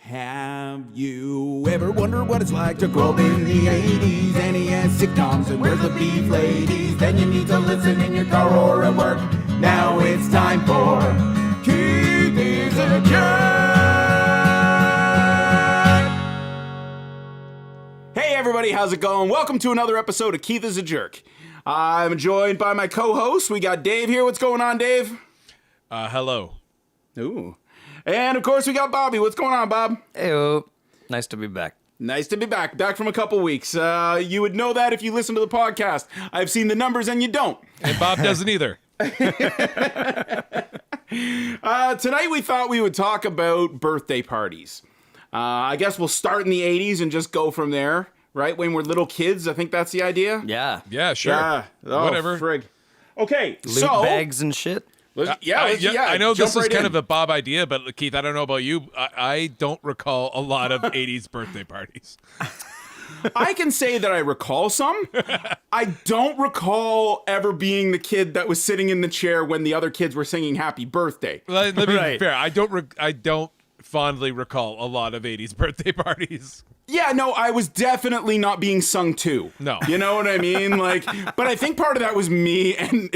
Have you ever wondered what it's like to grow up in the 80s? NES sitcoms and where's the beef ladies? Then you need to listen in your car or at work. Now it's time for Keith is a Jerk! Hey everybody, how's it going? Welcome to another episode of Keith is a Jerk. I'm joined by my co-host. We got Dave here. What's going on, Dave? Hello. Ooh. And, of course, we got Bobby. What's going on, Bob? Heyo. Nice to be back. Nice to be back. Back from a couple weeks. You would know that if you listen to the podcast. I've seen the numbers and you don't. And Bob doesn't either. Tonight we thought we would talk about birthday parties. I guess we'll start in the 80s and just go from there, right? When we're little kids, I think that's the idea. Yeah. Yeah, sure. Yeah. Oh, whatever. Frig. Okay, Loot bags and shit. I know this is kind in. of a Bob idea, but Keith, I don't know about you. I don't recall a lot of 80s birthday parties. I can say that I recall some. I don't recall ever being the kid that was sitting in the chair when the other kids were singing Happy Birthday. Let me be fair. I don't fondly recall a lot of 80s birthday parties. Yeah, no, I was definitely not being sung to. No. You know what I mean? But I think part of that was me, and,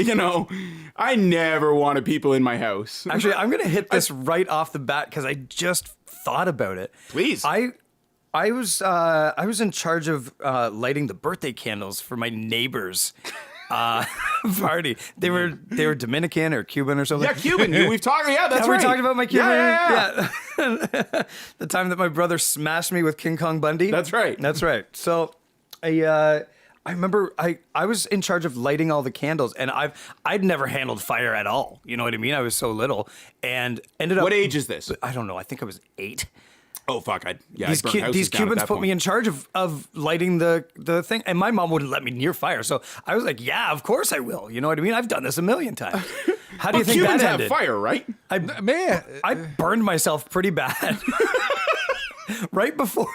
I never wanted people in my house. Actually, I'm going to hit this right off the bat because I just thought about it. Please. I was in charge of lighting the birthday candles for my neighbors' party. They were Dominican or Cuban or something. Yeah, Cuban. We've talked. Yeah, that's Have right. we talked about my Cuban? Yeah. The time that my brother smashed me with King Kong Bundy. That's right. That's right. So I remember I was in charge of lighting all the candles, and I'd never handled fire at all. You know what I mean? I was so little, and ended up. What age is this? I don't know. I think I was 8. Oh, fuck. These Cubans put me in charge of lighting the thing, and my mom wouldn't let me near fire. So I was like, yeah, of course I will. You know what I mean? I've done this a million times. How do you think Cubans that ended? have fire, right? I burned myself pretty bad. Right before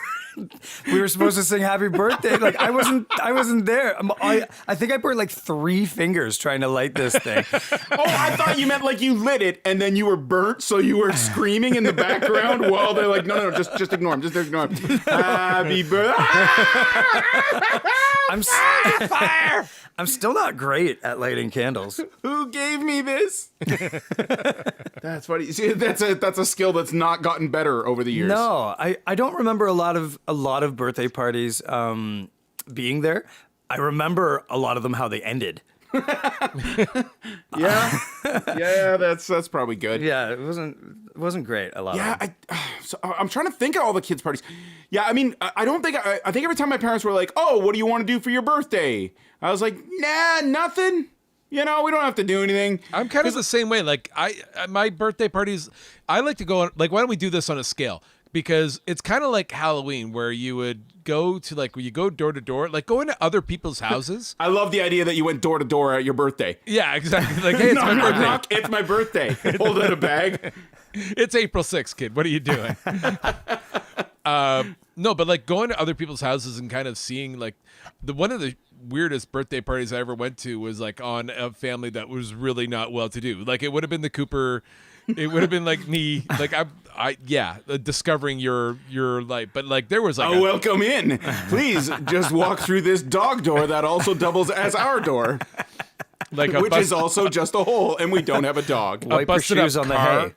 we were supposed to sing Happy Birthday, I wasn't there. I think I burned 3 fingers trying to light this thing. Oh, I thought you meant you lit it and then you were burnt, so you were screaming in the background while they're like, no, just ignore him, just ignore him. Happy birthday! Fire! I'm still not great at lighting candles. Who gave me this? That's funny. See, that's a skill that's not gotten better over the years. No, I don't remember a lot of birthday parties being there. I remember a lot of them how they ended. Yeah, that's probably good. Yeah, it wasn't great. A lot. Yeah, so I'm trying to think of all the kids' parties. Yeah, I mean, I don't think I think every time my parents were like, "Oh, what do you want to do for your birthday?" I was like, "Nah, nothing. We don't have to do anything." I'm kind of the same way. My birthday parties, I like to go on, why don't we do this on a scale? Because it's kind of like Halloween, where you would go to when you go door to door, go into other people's houses. I love the idea that you went door to door at your birthday. Yeah, exactly. Hey, it's my birthday. Knock, it's my birthday. Hold out a bag. It's April 6th, kid. What are you doing? No, but going to other people's houses and kind of seeing one of the weirdest birthday parties I ever went to was on a family that was really not well to do. It would have been the Cooper. It would have been me, discovering your life. But there was welcome in. Please just walk through this dog door that also doubles as our door. Which is also just a hole, and we don't have a dog. Wipe your shoes on the hay.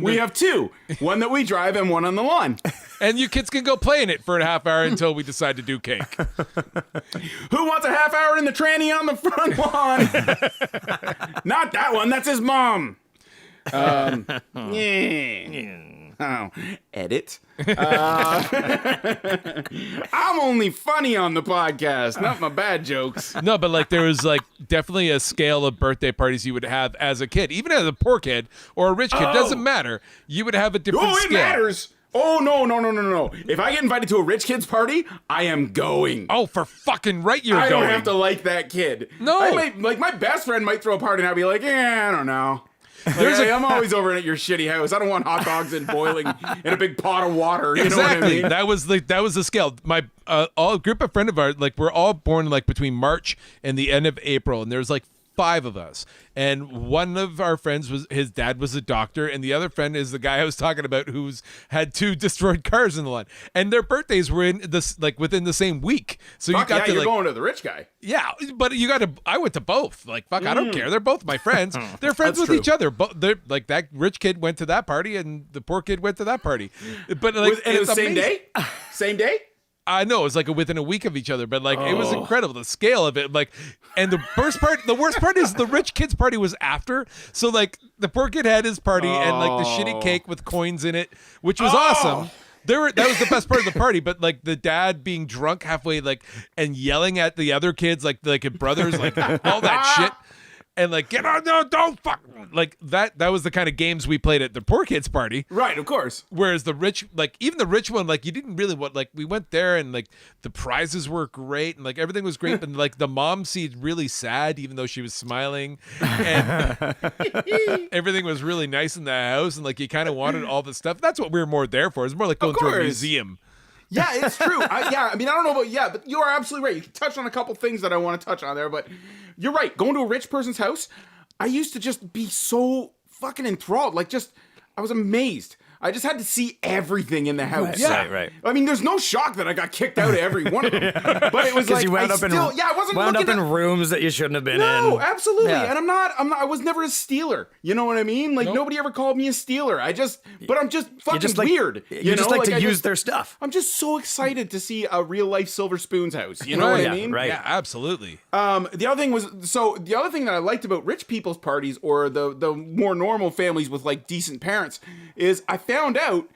We have 2. One that we drive and one on the lawn. And you kids can go play in it for a half hour until we decide to do cake. Who wants a half hour in the tranny on the front lawn? Not that one. That's his mom. Yeah. Oh, edit. I'm only funny on the podcast, not my bad jokes. No, but there was definitely a scale of birthday parties you would have as a kid, even as a poor kid or a rich kid. Doesn't matter. You would have a different scale. Oh, it matters. Oh, no. If I get invited to a rich kid's party, I am going. Oh, for fucking right you're going. I going. don't have to like that kid. No. I might, my best friend might throw a party and I'll be like, I don't know. I'm always over at your shitty house. I don't want hot dogs and boiling in a big pot of water. You know what I mean? That was the scale. My all group of friends of ours, we're all born between March and the end of April, and there's 5 of us, and one of our friends was his dad was a doctor, and the other friend is the guy I was talking about who's had 2 destroyed cars in the line, and their birthdays were in this like within the same week. So Fuck you got yeah, to you're like going to the rich guy. yeah, but you got to. I went to both. Like fuck, I don't care. They're both my friends. They're friends That's with true. each other. But they're like that rich kid went to that party, and the poor kid went to that party. But like And it was it's same amazing. day? Same day? I know it was like within a week of each other, but like it was incredible the scale of it. Like, and the worst part is the rich kid's party was after. So like the poor kid had his party and like the shitty cake with coins in it, which was awesome. That was the best part of the party, but like the dad being drunk halfway, like and yelling at the other kids, like brothers, like all that shit. And like, get on, no, don't fuck. Like that was the kind of games we played at the poor kids party. Right, of course. Whereas the rich, like even the rich one, like you didn't really want, like we went there and like the prizes were great and like everything was great. But like the mom seemed really sad, even though she was smiling, and everything was really nice in the house. And like you kind of wanted all the stuff. That's what we were more there for. It's more like going to a course. museum. Yeah, it's true. I mean, I don't know about but you are absolutely right. You touched on a couple things that I want to touch on there, but you're right. Going to a rich person's house, I used to just be so fucking enthralled. Like, I was amazed. I just had to see everything in the house. Right. I mean, there's no shock that I got kicked out of every one of them. But it was like, you wound up in I wasn't wound looking up in at, rooms that you shouldn't have been in. No, absolutely. Yeah. And I was never a stealer. You know what I mean? Like, nobody ever called me a stealer. But I'm just fucking just like, weird. You just know? like to I use their stuff. I'm just so excited to see a real life Silver Spoon's house. You know Right. what I mean? Right. Yeah, absolutely. The other thing that I liked about rich people's parties or the more normal families with like decent parents is I found out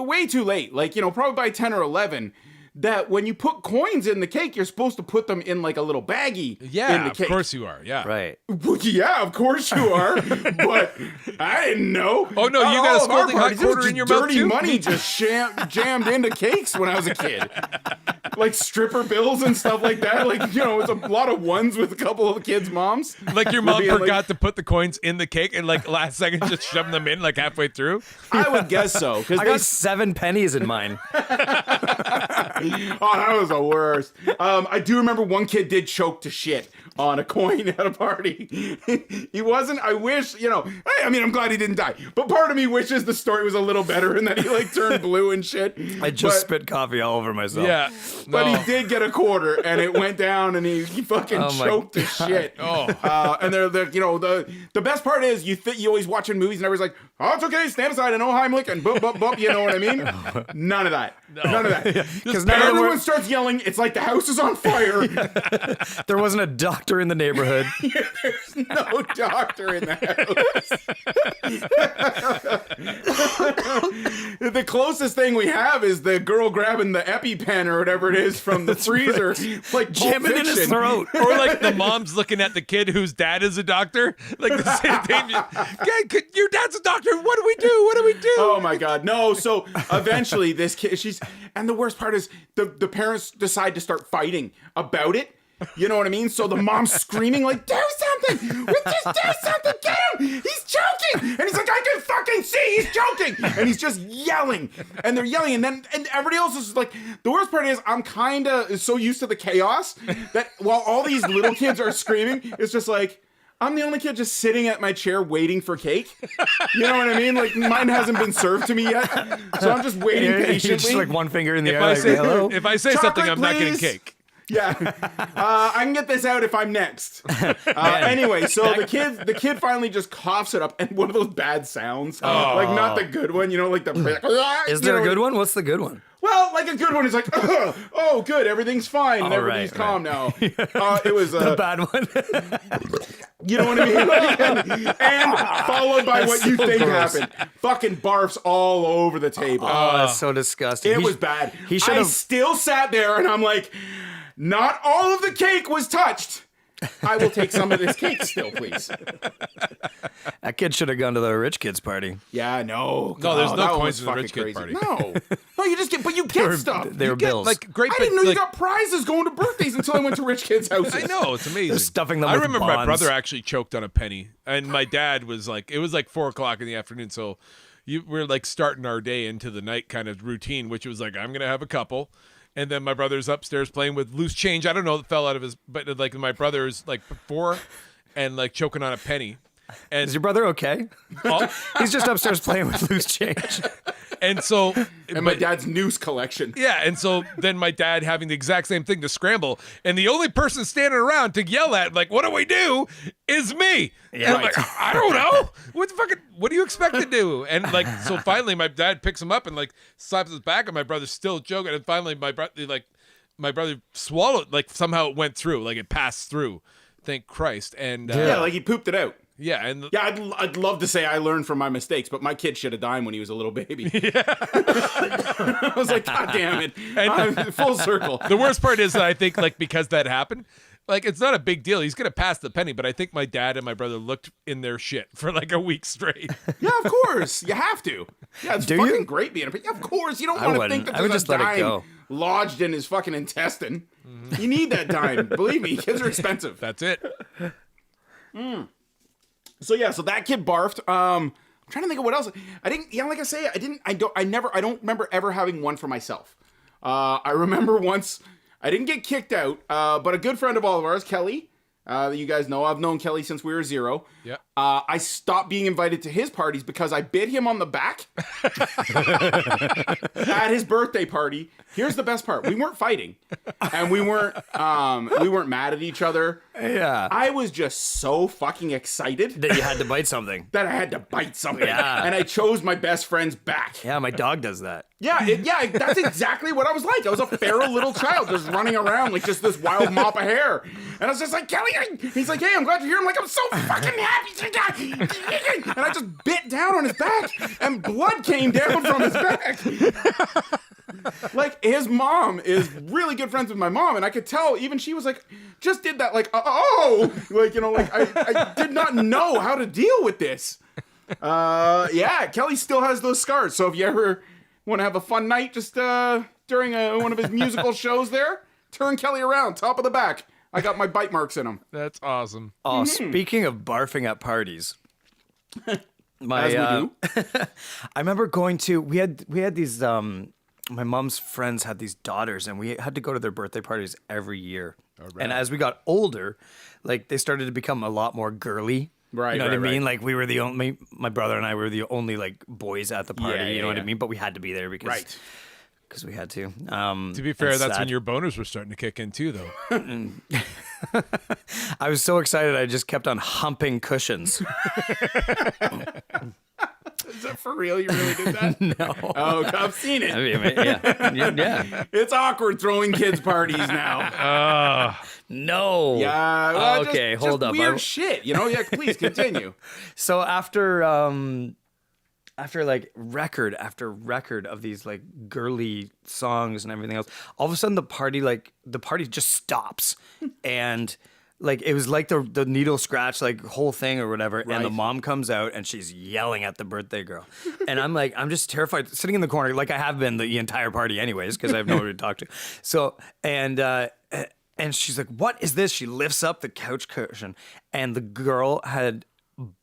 way too late, like, you know, probably by 10 or 11, that when you put coins in the cake, you're supposed to put them in like a little baggie in Yeah, the of cake. course you are. Yeah. Right. Well, yeah, of course you are, but I didn't know. Oh, no, you got a All of our scalding hot parties, it was quarter in just your mouth, dirty too? money just jammed into cakes when I was a kid. Like stripper bills and stuff like that. Like, you know, it's a lot of ones with a couple of the kids' moms. Like your mom Being like- forgot to put the coins in the cake and like last second just shoving them in like halfway through. I would guess so. Because I got 7 pennies in mine. Oh, that was the worst. I do remember one kid did choke to shit on a coin at a party. He wasn't, I wish, you know, I mean, I'm glad he didn't die, but part of me wishes the story was a little better and that he like turned blue and shit. I just But- spit coffee all over myself. Yeah. But No. he did get a quarter, and it went down, and he fucking Oh my choked to shit. Oh. And the best part is you always watching movies, and everybody's like, "Oh, it's okay, stand aside, and oh Heimlich, and boop boop boop." You know what I mean? None of that. None of that. Because And everyone starts yelling. It's like the house is on fire. there wasn't a doctor in the neighborhood. There's no doctor in the house. The closest thing we have is the girl grabbing the EpiPen or whatever it is from the freezer, like Jam it in his throat. Or like the mom's looking at the kid whose dad is a doctor. Like the same thing. Yeah, your dad's a doctor. What do we do? What do we do? Oh my God, no! So eventually, this kid, and the worst part is the parents decide to start fighting about it. You know what I mean? So the mom's screaming like, "Do something! We just do something! Get him! He's choking!" And he's like, "I can fucking see he's choking!" And he's just yelling, and they're yelling, and everybody else is like. The worst part is I'm kind of so used to the chaos that while all these little kids are screaming, it's just like. I'm the only kid just sitting at my chair waiting for cake. You know what I mean? Like mine hasn't been served to me yet, so I'm just waiting You're patiently. just like one finger in the If air. I Like, say hello. if I say Chocolate, something, I'm not getting please. cake. Yeah, I can get this out if I'm next. Anyway, so the kid finally just coughs it up, and one of those bad sounds, like not the good one, you know, like the. Is there a good one? What's the good one? Well, like a good one is like, oh, good, everything's fine, and Oh, everything's right, calm now. It was The bad one. you know what I mean? Like, and followed by what you so think gross. happened. Fucking barfs all over the table. Oh, that's so disgusting. It was bad. He should I have. still sat there and I'm like, not all of the cake was touched. I will take some of this cake still, please. That kid should have gone to the rich kid's party. Yeah, no. No, there's no that one coins was in the rich fucking kid party. No. No, you just get, but you get stuff. They were You get, bills. like great. I didn't know you like, got prizes going to birthdays until I went to rich kids' houses. I know it's amazing. They're stuffing them I with remember my bonds. brother actually choked on a penny, and my dad was like, it was like 4:00 in the afternoon, so we're like starting our day into the night kind of routine, which was like, I'm gonna have a couple. And then my brother's upstairs playing with loose change. I don't know, it fell out of his, but like my brother's like before and like choking on a penny. And Is your brother okay? He's just upstairs playing with loose change. and so And my dad's noose collection. yeah, and so then my dad having the exact same thing to scramble, and the only person standing around to yell at, like, what do we do, is me. Yeah. And I'm like, I don't know. What do you expect to do? And like, so finally my dad picks him up and like slaps his back, and my brother's still joking. And finally my brother swallowed, like somehow it went through, like it passed through. Thank Christ. And Yeah, like he pooped it out. yeah, and Yeah, I'd love to say I learned from my mistakes, but my kid should have died when he was a little baby. I was like, God damn it. I'm full circle. the worst part is that I think like because that happened, like it's not a big deal. He's gonna pass the penny, but I think my dad and my brother looked in their shit for like a week straight. Yeah, of course. You have to. Yeah, it's Do fucking you? great being a yeah, of course. You don't I want to wouldn't. think that I would there's just a let it dime go. lodged in his fucking intestine. You need that dime. Believe me, kids are expensive. That's it. So yeah, so that kid barfed. I'm trying to think of what else. I didn't. Yeah, like I say, I don't remember ever having one for myself. I remember once I didn't get kicked out, but a good friend of all of ours, Kelly, that you guys know, I've known Kelly since we were 0. Yeah. I stopped being invited to his parties because I bit him on the back at his birthday party. Here's the best part: we weren't fighting, and we weren't mad at each other. Yeah. I was just so fucking excited That you had to bite something. that I had to bite something. Yeah. And I chose my best friend's back. Yeah, my dog does that. Yeah, that's exactly what I was like. I was a feral little child just running around like just this wild mop of hair. And I was just like, Kelly, he's like, hey, I'm glad you're here. I'm like, I'm so fucking happy. And I just bit down on his back and blood came down from his back. Like, his mom is really good friends with my mom, and I could tell even she was like, just did that, like, like, you know, like, I did not know how to deal with this. Yeah, Kelly still has those scars, so if you ever want to have a fun night just during one of his musical shows there, turn Kelly around, top of the back. I got my bite marks in him. That's awesome. Oh, speaking of barfing at parties. As we do. I remember going to we had these my mom's friends had these daughters, and we had to go to their birthday parties every year. And as we got older, like they started to become a lot more girly. Right, You know what I right, mean? right. Like we were the only, my brother and I were the only like boys at the party. Yeah, you know what yeah. I mean? But we had to be there because Right. we had to. To be fair, that's when your boners were starting to kick in too, though. I was so excited, I just kept on humping cushions. Is that for real? You really did that? No. Oh, I've seen it. I mean, yeah. It's awkward throwing kids parties now. No. Yeah. Well, Okay, just hold up. Weird shit. You know. Yeah. Please continue. So after like record after record of these like girly songs and everything else, all of a sudden the party just stops, and like it was like the needle scratch like whole thing or whatever, and the Right. mom comes out and she's yelling at the birthday girl, and I'm just terrified sitting in the corner like I have been the entire party anyways because I have nobody to talk to. So and she's like, "What is this?" She lifts up the couch cushion, and the girl had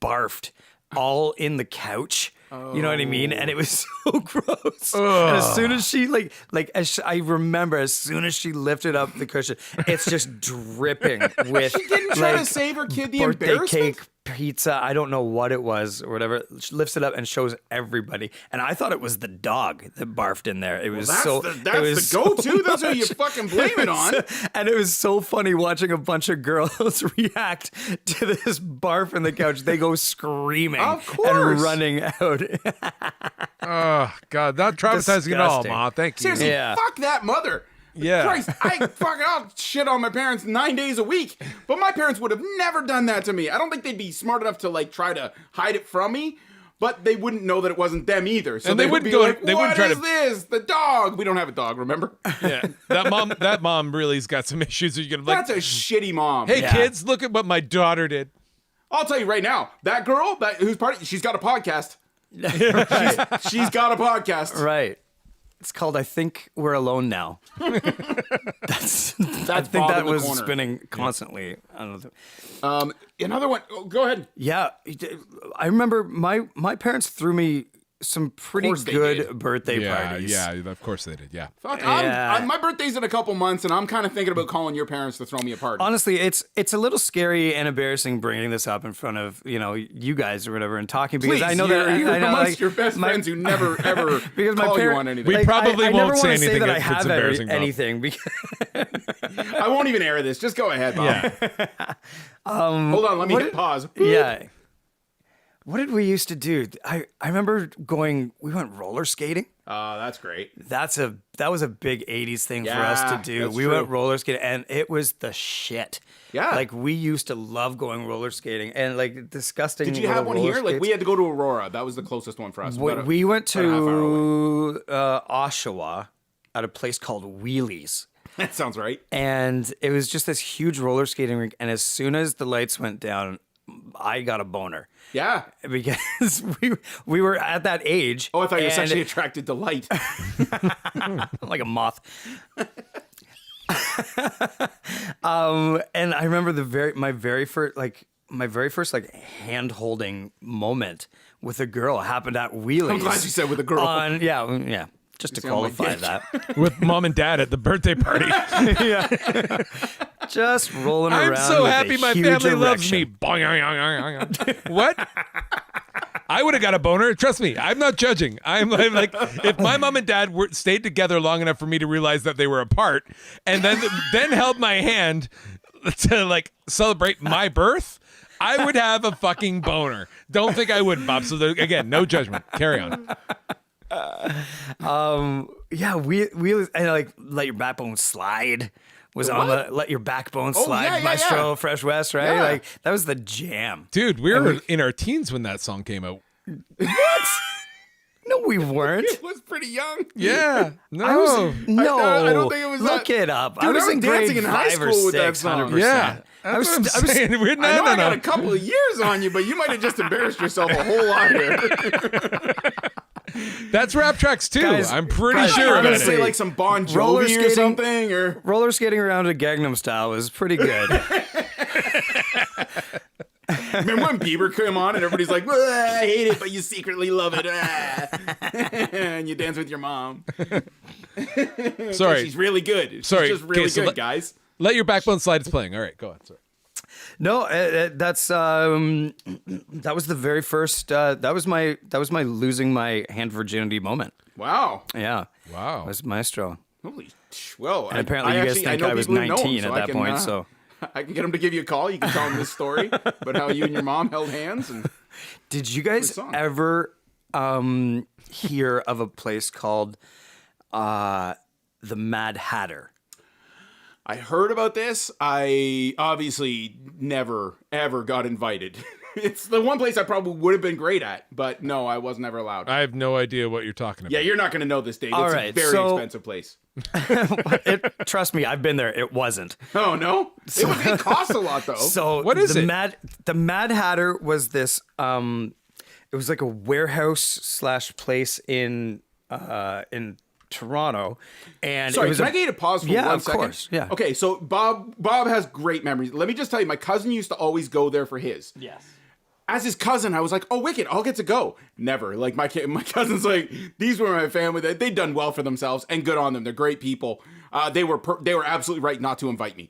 barfed all in the couch. You know what I mean? And it was so gross. And as soon as she I remember, as soon as she lifted up the cushion, it's just dripping with. She didn't try to save her kid the birthday embarrassment? cake, pizza. I don't know what it was or whatever. She lifts it up and shows everybody. And I thought it was the dog that barfed in there. It was That's so. the go-to. That's who you fucking blame it on. And it was so funny watching a bunch of girls react to this barf in the couch. They go screaming Of course. and running out. Oh God, that traumatizing at all, Disgusting. Ma. Thank you. Seriously, Yeah. fuck that mother. Yeah. Christ, I'll shit on my parents 9 days a week, but my parents would have never done that to me. I don't think they'd be smart enough to like try to hide it from me, but they wouldn't know that it wasn't them either. So And they would wouldn't be go- like, they "What wouldn't try is to- this? The dog? We don't have a dog, remember? Yeah, that mom really's got some issues. You're gonna be like, That's a shitty mom. hey Yeah. kids, look at what my daughter did. I'll tell you right now, that girl who's party, she's got a podcast. She's got a podcast. Right. It's called I Think We're Alone Now. I think Bob that in the was corner. spinning constantly. I don't know. Another one. Oh, go ahead. Yeah, I remember my parents threw me some pretty course they good did. birthday Yeah, parties. yeah, of course they did. Yeah. Fuck, Yeah. my birthday's in a couple months, and I'm kind of thinking about calling your parents to throw me a party. Honestly, it's a little scary and embarrassing bringing this up in front of you guys or whatever and talking because Please, I know you're, that you're I know, amongst like, your best friends who never ever because my call you parent- on anything. We probably I won't never say wanna anything that I if it's have embarrassing, Bob. anything because I won't even air this. Just go ahead, Bob. Yeah. Hold on, let me hit pause. yeah. What did we used to do? I remember we went roller skating. That's great. That was a big 80s thing for us Yeah, to do. that's We true. went roller skating and it was the shit. Yeah. Like we used to love going roller skating and like disgusting. Did you have little one roller here? Like we skates. had to go to Aurora. That was the closest one for us. We went about a half hour away. to Oshawa at a place called Wheelies. That sounds right. And it was just this huge roller skating rink. And as soon as the lights went down, I got a boner Yeah. because we were at that age. Oh, I thought you were and- sexually attracted to light. like a moth. And I remember my very first hand holding moment with a girl happened at Wheelies. I'm glad you said with a girl. Yeah. Just to sound like qualify dick. that. With mom and dad at the birthday party. Just rolling I'm around. so with happy a my huge family loves me. erection. What? I would have got a boner. Trust me, I'm not judging. I'm like, if my mom and dad stayed together long enough for me to realize that they were apart, and then held my hand to like celebrate my birth, I would have a fucking boner. Don't think I would, Bob. So again, no judgment. Carry on. Yeah, we and like let your backbone slide was on the let your backbone slide yeah, yeah, Maestro yeah. Fresh West, right? Yeah. Like that was the jam. Dude, we were in our teens when that song came out. What? No, we weren't. It was pretty young. Yeah. No. No, I don't think it was Look that- it up. Dude, I was in grade dancing in high 5 or school with that 6, song. 100%. Yeah. I was, That's what I'm saying. We're I know no, I got no. a couple of years on you, but you might have just embarrassed yourself a whole lot here. That's rap tracks too. Guys- I'm pretty guys, sure about honestly, it. Say like some Bon Roller Jovi or skating- something, or roller skating around a Gangnam Style was pretty good. remember when Bieber came on and everybody's like, "I hate it, but you secretly love it," and you dance with your mom. Sorry. She's really good. She's Sorry. just really Okay, so good, let- guys. Let your backbone slide. It's playing. All right, go on. Sorry. No, that's that was the very first. That was my losing my hand virginity moment. Wow. Yeah, Wow. it was Maestro. Holy. Well, And apparently you guys think know I was people who know him, 19 so at I that can, point. So I can get him to give you a call. You can tell him this story about how you and your mom held hands. And did you guys song. ever hear of a place called the Mad Hatter? I heard about this. I obviously never, ever got invited. It's the one place I probably would have been great at, but no, I was never allowed. I have no idea what you're talking about. Yeah, you're not going to know this, Dave. All It's right, a very so- expensive place. Trust me, I've been there. It wasn't. Oh, no? It costs a lot, though. So What is the it? The Mad Hatter was this. It was like a warehouse slash place in Toronto, and Sorry, it was can I get you to pause for Yeah, 1 of second? course, yeah. Okay, so Bob has great memories. Let me just tell you, my cousin used to always go there for his. Yes. As his cousin, I was like, "Oh, wicked! I'll get to go." Never. Like my cousin's like, these were my family. They'd done well for themselves, and good on them. They're great people. They were absolutely right not to invite me.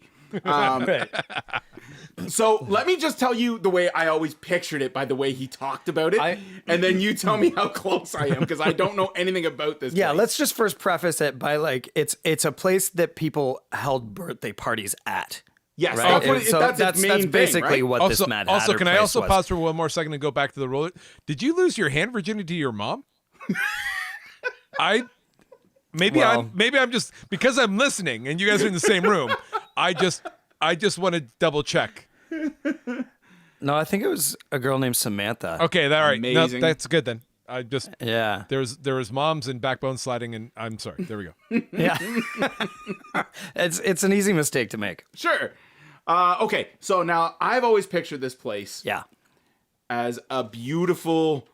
So let me just tell you the way I always pictured it by the way he talked about it, and then you tell me how close I am because I don't know anything about this. Yeah, place. let's just first preface it by like it's a place that people held birthday parties at. Yes, Right? that's, what And it, so that's, its main that's thing, basically right? what this Mad Hatter can I place also was. pause for one more second and go back to the roller? Did you lose your hand virginity to your mom? Maybe I'm just because I'm listening and you guys are in the same room. I just want to double check. No, I think it was a girl named Samantha. Okay, all right. No, Amazing. that's good then. I just Yeah. there was moms and backbone sliding, and I'm sorry. There we go. Yeah. It's an easy mistake to make. Sure. Okay, so now I've always pictured this place Yeah. as a beautiful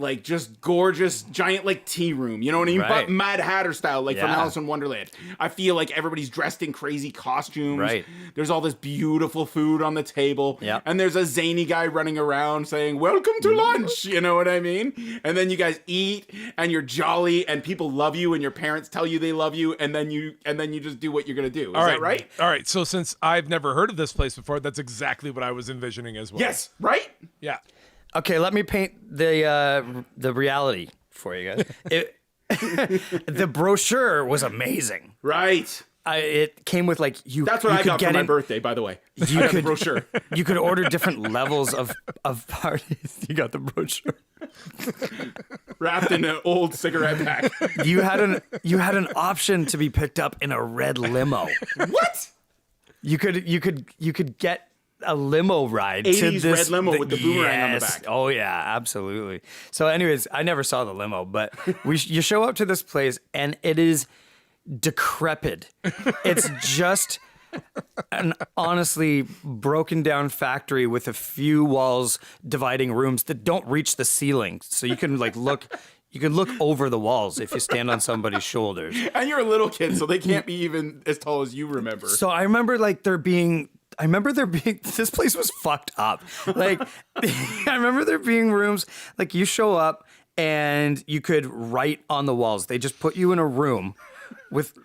like just gorgeous, giant like tea room. You know what I mean? Right. But Mad Hatter style, like from Yeah. Alice in Wonderland. I feel like everybody's dressed in crazy costumes. Right. There's all this beautiful food on the table. Yep. And there's a zany guy running around saying, "Welcome to lunch." You know what I mean? And then you guys eat and you're jolly and people love you and your parents tell you they love you and then you just do what you're gonna do. Is that right? All right. So since I've never heard of this place before, that's exactly what I was envisioning as well. Yes, right? Yeah. Okay, let me paint the reality for you guys. The brochure was amazing. Right. It came with like That's what I got for my birthday, by the way. You I got could the brochure. You could order different levels of parties. You got the brochure. Wrapped in an old cigarette pack. You had an option to be picked up in a red limo. What? You could get a limo ride to 80s this red limo with the boomerang on the Yes. back. Oh yeah, absolutely. So anyways, I never saw the limo, but you show up to this place and it is decrepit. It's just an honestly broken down factory with a few walls dividing rooms that don't reach the ceiling. So you can look over the walls if you stand on somebody's shoulders. And you're a little kid, so they can't be even as tall as you remember. So I remember there being this place was fucked up. Like I remember there being rooms like you show up and you could write on the walls. They just put you in a room with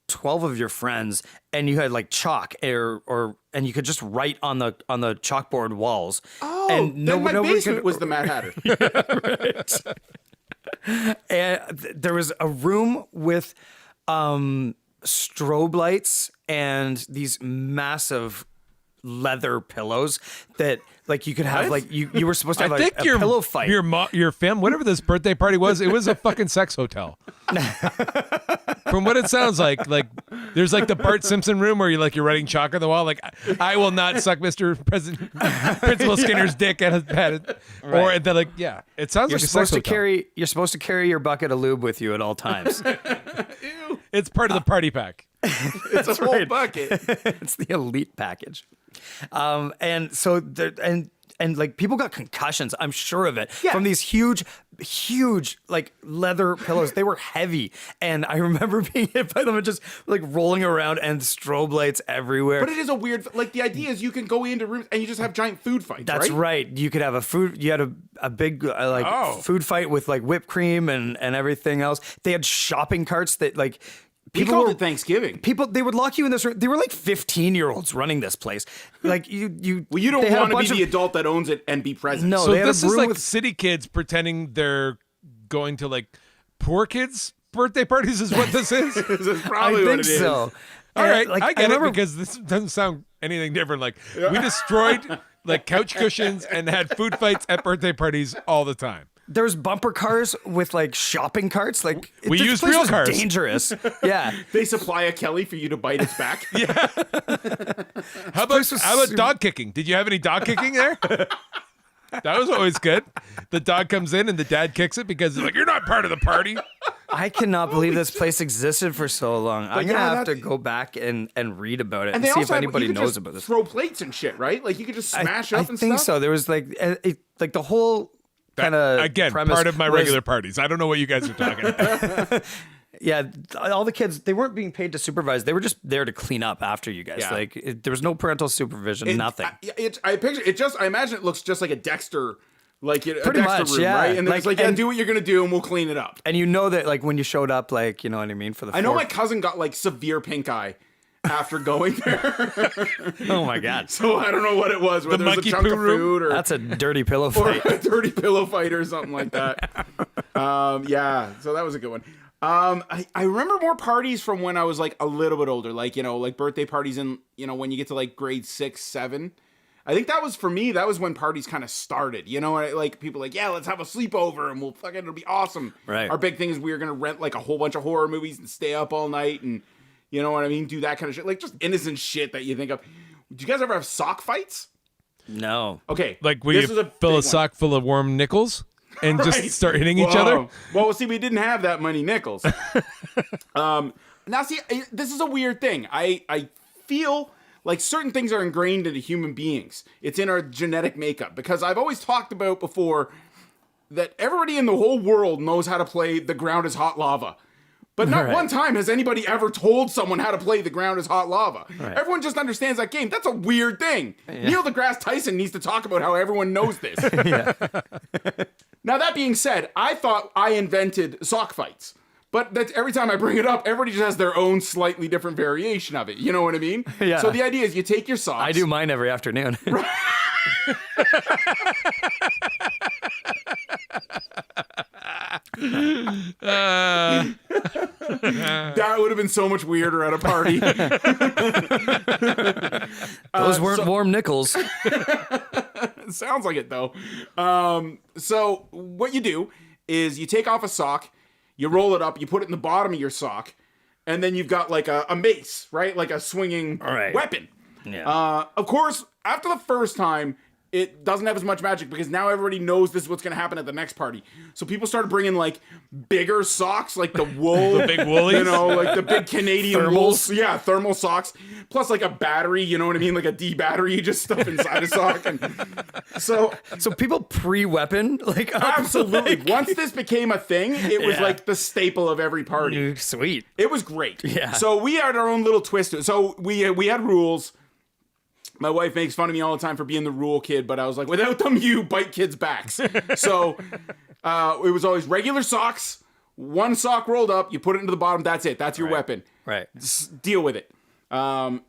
12 of your friends and you had like chalk and you could just write on the chalkboard walls. Oh, and then my nobody basement could, was the Mad Hatter. and there was a room with strobe lights and these massive leather pillows that like you could have What? you were supposed to have I like think a pillow fight. your fam, whatever this birthday party was, it was a fucking sex hotel. From what it sounds like there's like the Bart Simpson room where you're writing chalk on the wall. Like, I will not suck Mr. President Principal Skinner's dick at it. Or Right. and then like, yeah, it sounds You're like a sex supposed to hotel. you're supposed to carry your bucket of lube with you at all times. It's part of the party pack. It's a whole bucket. It's the elite package. And so and like people got concussions, I'm sure of it, Yeah. from these huge like leather pillows. They were heavy, and I remember being hit by them and just like rolling around and strobe lights everywhere. But it is a weird, like the idea is you can go into rooms and you just have giant food fights, That's right. You could have you had a big food fight with like whipped cream and everything else. They had shopping carts that like We people called were it Thanksgiving. they would lock you in this room. They were like 15-year-olds running this place. Like you Well, you don't they had a want to be bunch the of- adult that owns it and be present. No, So they had this a is room like with city kids pretending they're going to like poor kids' birthday parties is what this is. This is I probably what think it is. so. All right, Like, I get remember- it because this doesn't sound anything different. Like, we destroyed like couch cushions and had food fights at birthday parties all the time. There's bumper cars with like shopping carts. Like We this used place real was cars. dangerous. Yeah. They supply a Kelly for you to bite its back. How place was about super- dog kicking? Did you have any dog kicking there? That was always good. The dog comes in and the dad kicks it because he's like, "You're not part of the party." I cannot believe this place existed for so long. I'm gonna yeah, have to that- go back and read about it And and they see also if had, anybody you could knows just about this. throw plates and shit, right? Like you could just smash I up and think stuff. so. There was like like the whole kind of Again, part of my regular parties. I don't know what you guys are talking about. Yeah, all the kids, they weren't being paid to supervise. They were just there to clean up after you guys. Yeah. Like there was no parental supervision, nothing. I imagine it looks just like a Dexter, like a Pretty Dexter much, room, yeah. right? And then it's like, yeah, and- do what you're gonna do, and we'll clean it up. And you know that like when you showed up, like, you know what I mean? For the I know my fourth- cousin got like severe pink eye after going there, Oh my God. so I don't know what it was. Whether it was a monkey chunk poo of room? food or That's a dirty pillow or fight. a dirty pillow fight or something like that. Yeah, so that was a good one. I remember more parties from when I was like a little bit older, like, you know, like birthday parties in, you know, when you get to like grade 6, 7. I think that was for me, that was when parties kind of started, you know, like people like, yeah, let's have a sleepover and we'll fucking, it'll be awesome. Right. Our big thing is we were going to rent like a whole bunch of horror movies and stay up all night and, you know what I mean? Do that kind of shit. Like just innocent shit that you think of. Do you guys ever have sock fights? No. Okay. Like, will this you is a fill big a one. sock full of warm nickels and Right. just start hitting each Whoa. other? Well, see, we didn't have that many nickels. Now, see, this is a weird thing. I feel like certain things are ingrained into human beings. It's in our genetic makeup because I've always talked about before that everybody in the whole world knows how to play The Ground is Hot Lava. But not one time has anybody ever told someone how to play The Ground is Hot Lava. Right. Everyone just understands that game. That's a weird thing. Neil deGrasse Tyson needs to talk about how everyone knows this. Now, that being said, I thought I invented sock fights. But that's, every time I bring it up, everybody just has their own slightly different variation of it. You know what I mean? Yeah. So the idea is you take your socks. I do mine every afternoon. That would have been so much weirder at a party. Those weren't warm nickels. Sounds like it, though. So what you do is you take off a sock, you roll it up, you put it in the bottom of your sock, and then you've got like a mace, right? Like a swinging weapon. Yeah. Of course, after the first time, it doesn't have as much magic because now everybody knows this is what's going to happen at the next party. So people started bringing like bigger socks, like the wool, The big woolies? you know, like the big Canadian Thermals? wools. Yeah, thermal socks. Plus like a battery, you know what I mean? Like a D battery you just stuff inside a sock. And so people pre-weapon? Like, absolutely. Once this became a thing, it was like the staple of every party. Sweet. It was great. Yeah. So we had our own little twist to it. So we had rules. My wife makes fun of me all the time for being the rule kid, but I was like, without them, you bite kids' backs. So it was always regular socks, one sock rolled up, you put it into the bottom, that's it. That's your weapon. Right. Just deal with it. Now,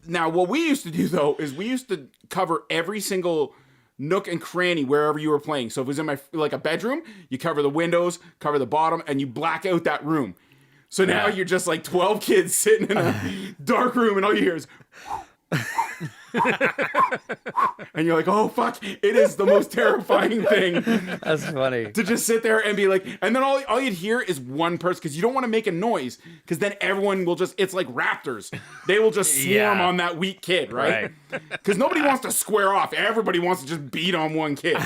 what we used to do, though, is we used to cover every single nook and cranny wherever you were playing. So if it was in like a bedroom, you cover the windows, cover the bottom, and you black out that room. So now you're just like 12 kids sitting in a dark room, and all you hear is... and you're like, oh fuck, it is the most terrifying thing That's funny. to just sit there and be like, and then all you'd hear is one person, because you don't want to make a noise, because then everyone will just, it's like raptors, they will just swarm on that weak kid, right? Because nobody wants to square off, everybody wants to just beat on one kid.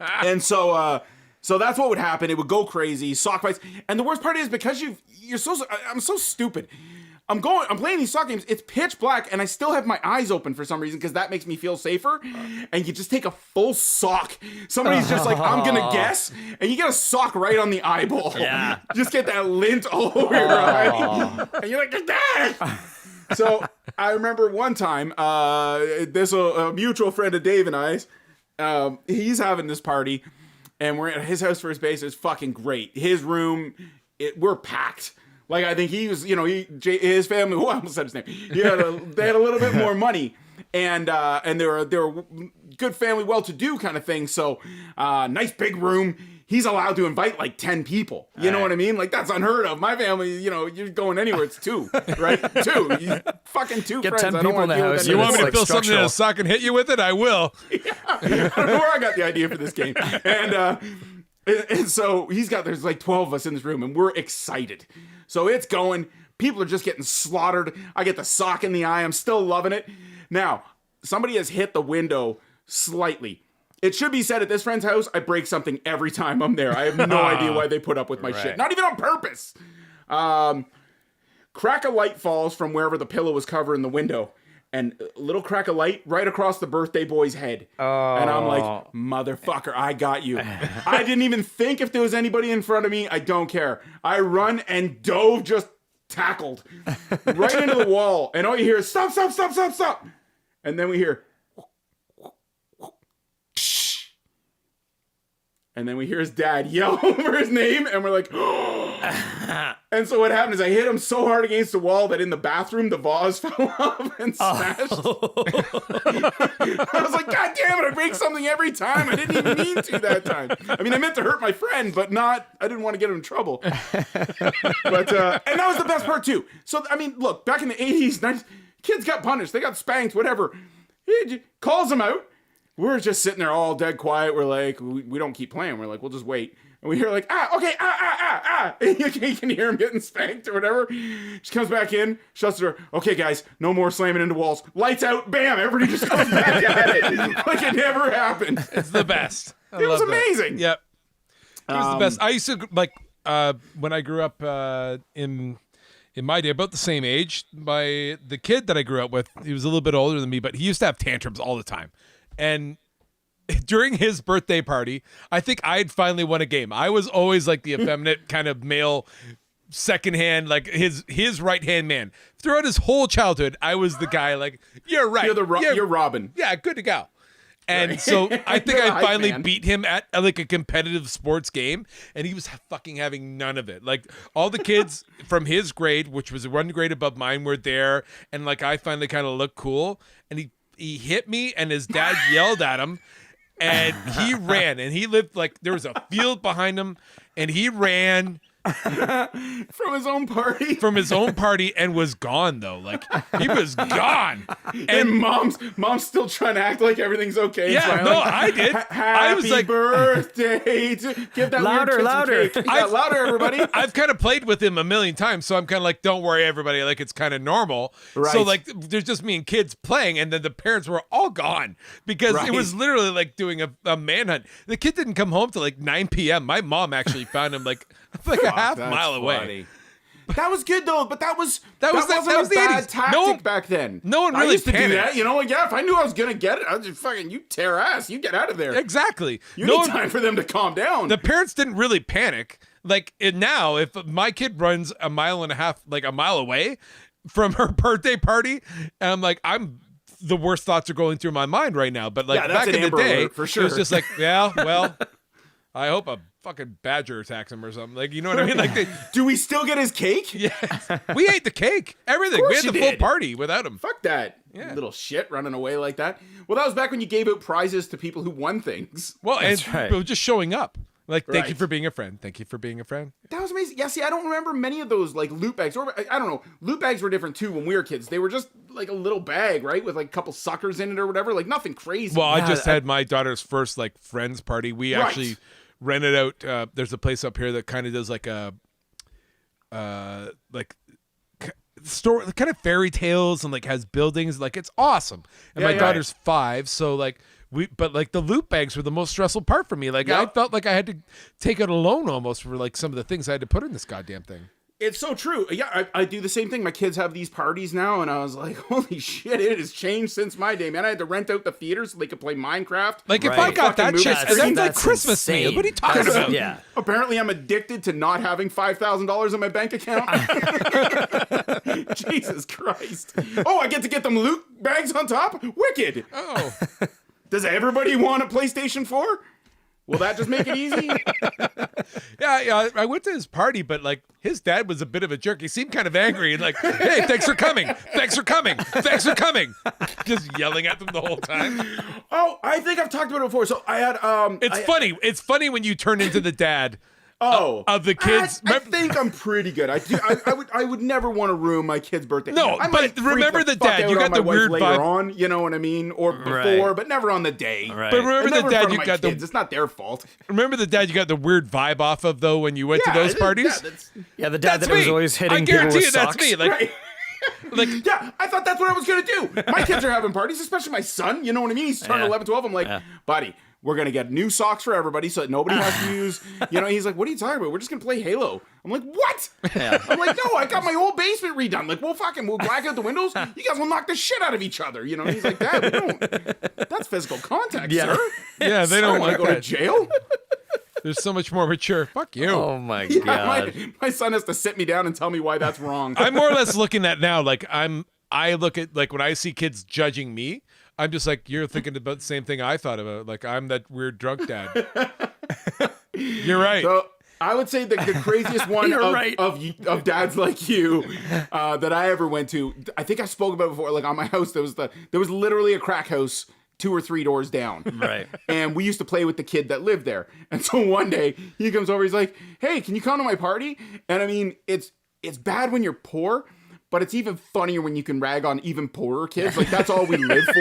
And so that's what would happen. It would go crazy, sock fights, and the worst part is because I'm so stupid. I'm playing these sock games. It's pitch black, and I still have my eyes open for some reason because that makes me feel safer. And you just take a full sock. Somebody's just like, I'm gonna guess, and you get a sock right on the eyeball. Yeah. Just get that lint all over your eye, and you're like, Dad! So I remember one time, this a mutual friend of Dave and I's. He's having this party, and we're at his house for his base. It's fucking great. His room, we're packed. Like, I think he was, his family, I almost said his name. They had a little bit more money, and they were good family, well-to-do kind of thing. So, nice big room. He's allowed to invite like 10 people. You know what I mean? Like, that's unheard of. My family, you're going anywhere, it's 2, right? 2. Fucking 2 Get friends. 10 I don't people in want the to deal with house. any You of want me this. to like build something in structural. a sock and hit you with it? I will. I don't know where I got the idea for this game. And so there's like 12 of us in this room, and we're excited. So it's going. People are just getting slaughtered. I get the sock in the eye. I'm still loving it. Now, somebody has hit the window slightly. It should be said at this friend's house, I break something every time I'm there. I have no idea why they put up with my shit. Not even on purpose. Crack of light falls from wherever the pillow was covering the window. And a little crack of light right across the birthday boy's head. And I'm like, motherfucker, I got you. I didn't even think if there was anybody in front of me. I don't care. I run and dove, just tackled right into the wall. And all you hear is, stop, stop, stop, stop, stop. And then we hear, and then we hear his dad yell over his name. And we're like, and so what happened is I hit him so hard against the wall that in the bathroom, the vase fell off and smashed. I was like, God damn it, I break something every time. I didn't even mean to that time. I mean, I meant to hurt my friend, but I didn't want to get him in trouble. But, and that was the best part too. So, I mean, look, back in the 80s, 90s, kids got punished. They got spanked, whatever. He calls them out. We're just sitting there all dead quiet. We're like, we don't keep playing. We're like, we'll just wait. And we hear like, okay, And you can hear him getting spanked or whatever. She comes back in, shuts the door. Okay, guys, no more slamming into walls. Lights out, bam, everybody just goes back at it. Like it never happened. It's the best. It was amazing. Yep. It was the best. I used to, like, when I grew up in my day, about the same age, the kid that I grew up with, he was a little bit older than me, but he used to have tantrums all the time. And during his birthday party, I think I had finally won a game. I was always like the effeminate kind of male second hand, like his right hand man. Throughout his whole childhood, I was the guy like, you're right. You're Robin. Yeah, good to go. And so I think You're a I hype finally man. beat him at like a competitive sports game, and he was fucking having none of it. Like all the kids from his grade, which was one grade above mine, were there, and like I finally kind of looked cool, and he hit me, and his dad yelled at him, and he ran, and he lived like there was a field behind him, and he ran From his own party. and was gone though. Like he was gone. And mom's still trying to act like everything's okay. Yeah, smiling. no, I did. Happy I was like, birthday give that Louder, weird louder. cake. Yeah, louder, everybody. I've kind of played with him a million times, so I'm kind of like, don't worry, everybody. Like, it's kind of normal. Right. So, like, there's just me and kids playing, and then the parents were all gone because it was literally like doing a manhunt. The kid didn't come home till like 9 p.m. My mom actually found him like a half That's mile away. funny. That was good though, but that wasn't the a bad 80s. tactic back then. no one I really used to do panicked. that. You know, like, yeah, if I knew I was gonna get it, I'd just fucking you tear ass, you get out of there. Exactly. You no need one, time for them to calm down. the parents didn't really panic. Like now, if my kid runs a mile and a half, like a mile away from her birthday party, and I'm the worst thoughts are going through my mind right now. But like Yeah, that's back an in the Amber day, Alert, for it was sure. just like, yeah, well, I hope a fucking badger attacks him or something. Like, you know what I mean? Like, Do we still get his cake? yes, we ate the cake, everything. We course had the you full did. party without him. Fuck that. Yeah. Little shit running away like that. Well, that was back when you gave out prizes to people who won things. Well, That's and right. it was just showing up. Like, thank you Right. for being a friend. Thank you for being a friend. That was amazing. Yeah, see, I don't remember many of those like loot bags. Or I don't know. Loot bags were different too when we were kids. They were just like a little bag, right, with like a couple suckers in it or whatever. Like nothing crazy. Well, I just had my daughter's first like friends party. We Right. actually rented out. There's a place up here that kind of does like a, store, kind of fairy tales and like has buildings. Like it's awesome. And my Yeah. daughter's 5, so like but like the loot bags were the most stressful part for me. Like I Yep. felt like I had to take out a loan almost for like some of the things I had to put in this goddamn thing. It's so true. Yeah, I do the same thing. My kids have these parties now, and I was like, holy shit, it has changed since my day, man. I had to rent out the theater so they could play Minecraft. Like if Right. I got Fucking that movie shit, screens. that's like That's Christmas to me. insane. What are you talking That's- about? Yeah. Apparently, I'm addicted to not having $5,000 in my bank account. Jesus Christ. Oh, I get to get them loot bags on top? Wicked. Oh. Does everybody want a PlayStation 4? Will that just make it easy? Yeah, I went to his party, but like his dad was a bit of a jerk. He seemed kind of angry and like, "Hey, thanks for coming, thanks for coming, thanks for coming," just yelling at them the whole time. Oh, I think I've talked about it before. So I had It's funny. It's funny when you turn into the dad of the kids. I think I'm pretty good. I would never want to ruin my kid's birthday. No, I but might freak remember the fuck dad. out You got on my the wife weird later vibe. on. You know what I mean, or before, Right. but never on the day. Right. But remember And the never in dad front you of my got kids. the It's not their fault. remember the dad you got the weird vibe off of though when you went to those parties. Yeah, the dad That's that was me. always hitting I people guarantee with you that's socks. me. Like, Right. like Yeah, I thought that's what I was going to do. My kids are having parties, especially my son. You know what I mean? He's turning Yeah. 11, 12. I'm like, buddy, we're going to get new socks for everybody so that nobody has to use. You know, he's like, what are you talking about? We're just going to play Halo. I'm like, what? I'm like, no, I got my whole basement redone. Like, we'll black out the windows. You guys will knock the shit out of each other. You know, and he's like, Dad, we don't. That's physical contact, Yeah. sir. yeah, they I don't don't want like to go to that. jail. They're so much more mature. Fuck you. Oh my Yeah, god. my son has to sit me down and tell me why that's wrong. I'm more or less looking at now like I look at like when I see kids judging me, I'm just like, you're thinking about the same thing I thought about. Like I'm that weird drunk dad. You're right. So I would say the craziest one You're of, right. of dads like you that I ever went to. I think I spoke about it before. Like on my house, there was literally a crack house 2 or 3 doors down. Right. And we used to play with the kid that lived there. And so one day he comes over. He's like, "Hey, can you come to my party?" And I mean, it's bad when you're poor. But it's even funnier when you can rag on even poorer kids. Like, that's all we live for.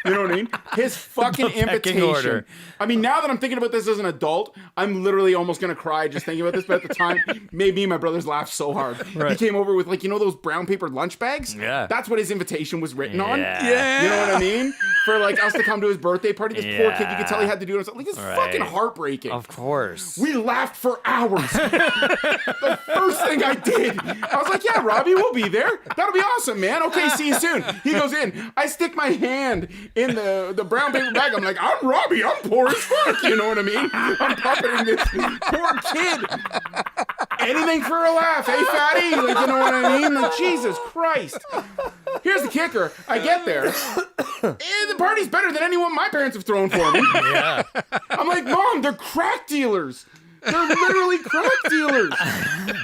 You know what I mean? His fucking pecking invitation. order. I mean, now that I'm thinking about this as an adult, I'm literally almost going to cry just thinking about this. But at the time, made me and my brothers laugh so hard. He came over with, like, you know those brown paper lunch bags? Yeah. That's what his invitation was written on. Yeah. Yeah. You know what I mean? for like us to come to his birthday party. This poor kid, you could tell he had to do it himself. Like, it's fucking heartbreaking. Of course. We laughed for hours. The first thing I did, I was like, yeah, Robbie, we'll be there. That'll be awesome, man. Okay, see you soon. He goes in. I stick my hand in the brown paper bag. I'm like, I'm Robbie. I'm poor as fuck. You know what I mean? I'm puppeting this poor kid. Anything for a laugh, hey, fatty? Like, you know what I mean? Like, Jesus Christ. Here's the kicker. I get there. The party's better than anyone my parents have thrown for me. Yeah. I'm like, Mom, they're crack dealers. They're literally crack dealers.